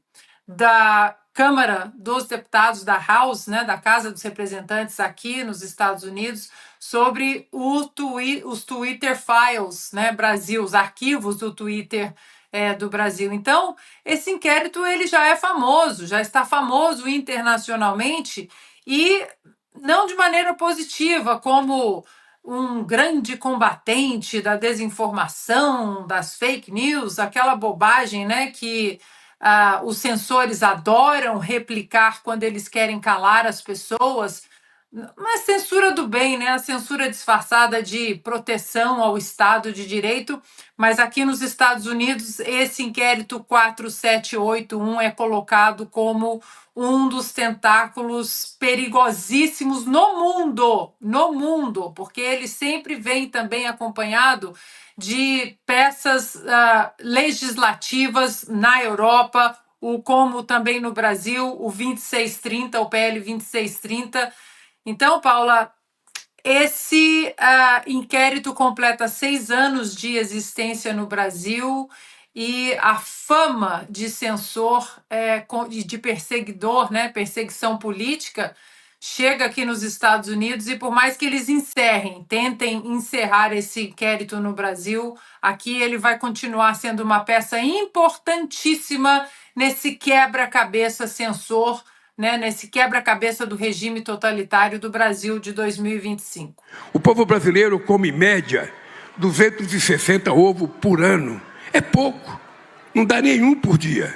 da Câmara dos Deputados, da House, né, da Casa dos Representantes aqui nos Estados Unidos, sobre os Twitter Files, né, Brasil, os arquivos do Twitter do Brasil. Então, esse inquérito ele já é famoso, já está famoso internacionalmente e não de maneira positiva, como um grande combatente da desinformação, das fake news, aquela bobagem, né, que os censores adoram replicar quando eles querem calar as pessoas. Mas censura do bem, né? A censura disfarçada de proteção ao Estado de Direito, mas aqui nos Estados Unidos esse inquérito 4781 é colocado como um dos tentáculos perigosíssimos no mundo, porque ele sempre vem também acompanhado de peças legislativas na Europa, como também no Brasil, o 2630, o PL 2630. Então, Paula, esse inquérito completa 6 anos de existência no Brasil e a fama de censor, de perseguidor, né, perseguição política, chega aqui nos Estados Unidos e por mais que eles tentem encerrar esse inquérito no Brasil, aqui ele vai continuar sendo uma peça importantíssima nesse quebra-cabeça censor, né, nesse quebra-cabeça do regime totalitário do Brasil de 2025. O povo brasileiro come, em média, 260 ovos por ano. É pouco, não dá nenhum por dia.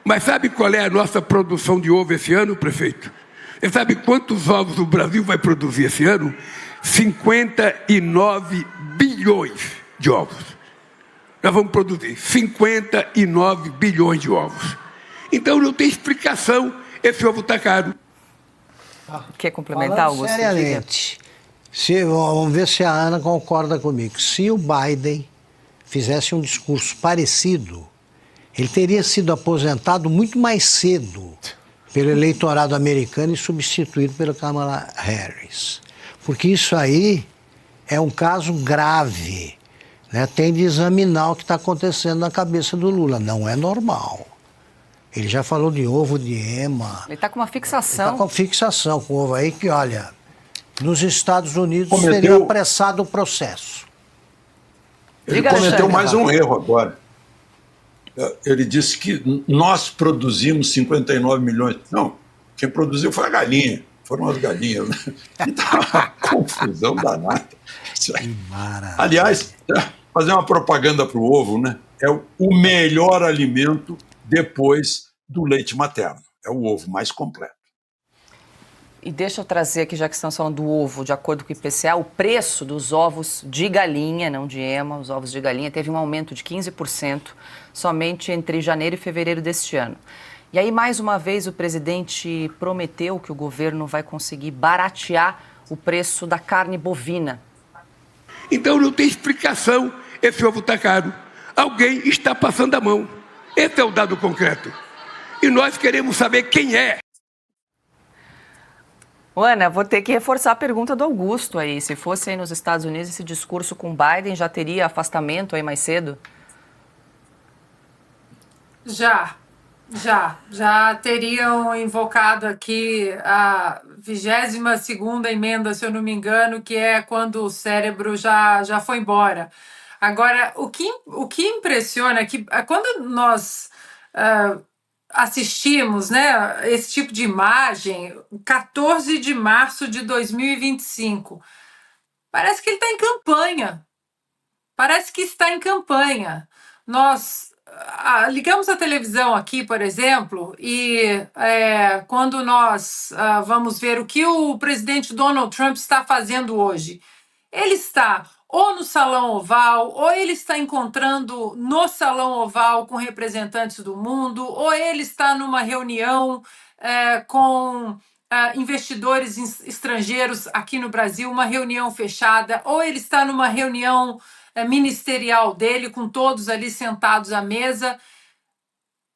Mas sabe qual é a nossa produção de ovo esse ano, prefeito? Você sabe quantos ovos o Brasil vai produzir esse ano? 59 bilhões de ovos. Nós vamos produzir 59 bilhões de ovos. Então não tem explicação. Esse ovo está caro. Quer complementar, Augusto? Seriamente, vamos ver se a Ana concorda comigo. Se o Biden fizesse um discurso parecido, ele teria sido aposentado muito mais cedo pelo eleitorado americano e substituído pela Kamala Harris. Porque isso aí é um caso grave, né? Tem de examinar o que está acontecendo na cabeça do Lula. Não é normal. Ele já falou de ovo de ema. Ele está com uma fixação. Ele está com fixação com ovo aí que, olha, nos Estados Unidos teria apressado o processo. Ele cometeu mais um erro agora. Ele disse que nós produzimos 59 milhões. Não, quem produziu foi a galinha. Foram as galinhas. Né? Então, uma confusão danada. Aliás, fazer uma propaganda para o ovo, né? É o melhor alimento depois do leite materno. É o ovo mais completo. E deixa eu trazer aqui, já que estamos falando do ovo, de acordo com o IPCA, o preço dos ovos de galinha, não de ema, os ovos de galinha, teve um aumento de 15% somente entre janeiro e fevereiro deste ano. E aí, mais uma vez, o presidente prometeu que o governo vai conseguir baratear o preço da carne bovina. Então não tem explicação, esse ovo está caro. Alguém está passando a mão. Esse é o dado concreto. E nós queremos saber quem é. Ana, vou ter que reforçar a pergunta do Augusto aí. Se fosse aí nos Estados Unidos esse discurso com Biden, já teria afastamento aí mais cedo? Já teriam invocado aqui a 22ª emenda, se eu não me engano, que é quando o cérebro já foi embora. Agora, o que impressiona é que quando nós assistimos, né, esse tipo de imagem, 14 de março de 2025, parece que ele está em campanha. Parece que está em campanha. Nós ligamos a televisão aqui, por exemplo, e quando nós vamos ver o que o presidente Donald Trump está fazendo hoje, ele está ou no Salão Oval, ou ele está encontrando no Salão Oval com representantes do mundo, ou ele está numa reunião com investidores estrangeiros aqui no Brasil, uma reunião fechada, ou ele está numa reunião ministerial dele, com todos ali sentados à mesa.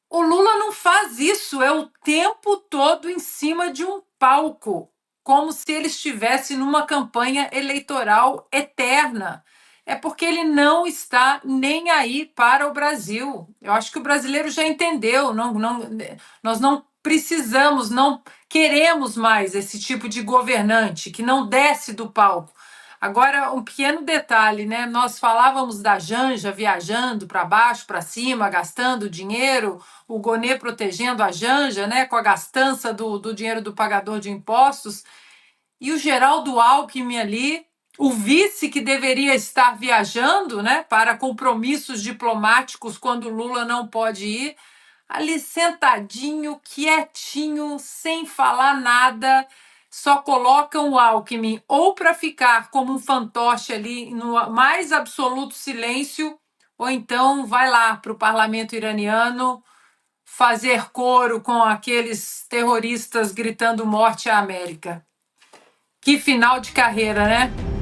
O Lula não faz isso, é o tempo todo em cima de um palco, como se ele estivesse numa campanha eleitoral eterna. É porque ele não está nem aí para o Brasil. Eu acho que o brasileiro já entendeu. Nós não precisamos, não queremos mais esse tipo de governante que não desce do palco. Agora, um pequeno detalhe, né? Nós falávamos da Janja viajando para baixo, para cima, gastando dinheiro, o Gonê protegendo a Janja, né? Com a gastança do dinheiro do pagador de impostos. E o Geraldo Alckmin ali, o vice que deveria estar viajando, né? Para compromissos diplomáticos quando Lula não pode ir, ali sentadinho, quietinho, sem falar nada. Só colocam o Alckmin ou para ficar como um fantoche ali no mais absoluto silêncio, ou então vai lá para o parlamento iraniano fazer coro com aqueles terroristas gritando morte à América. Que final de carreira, né?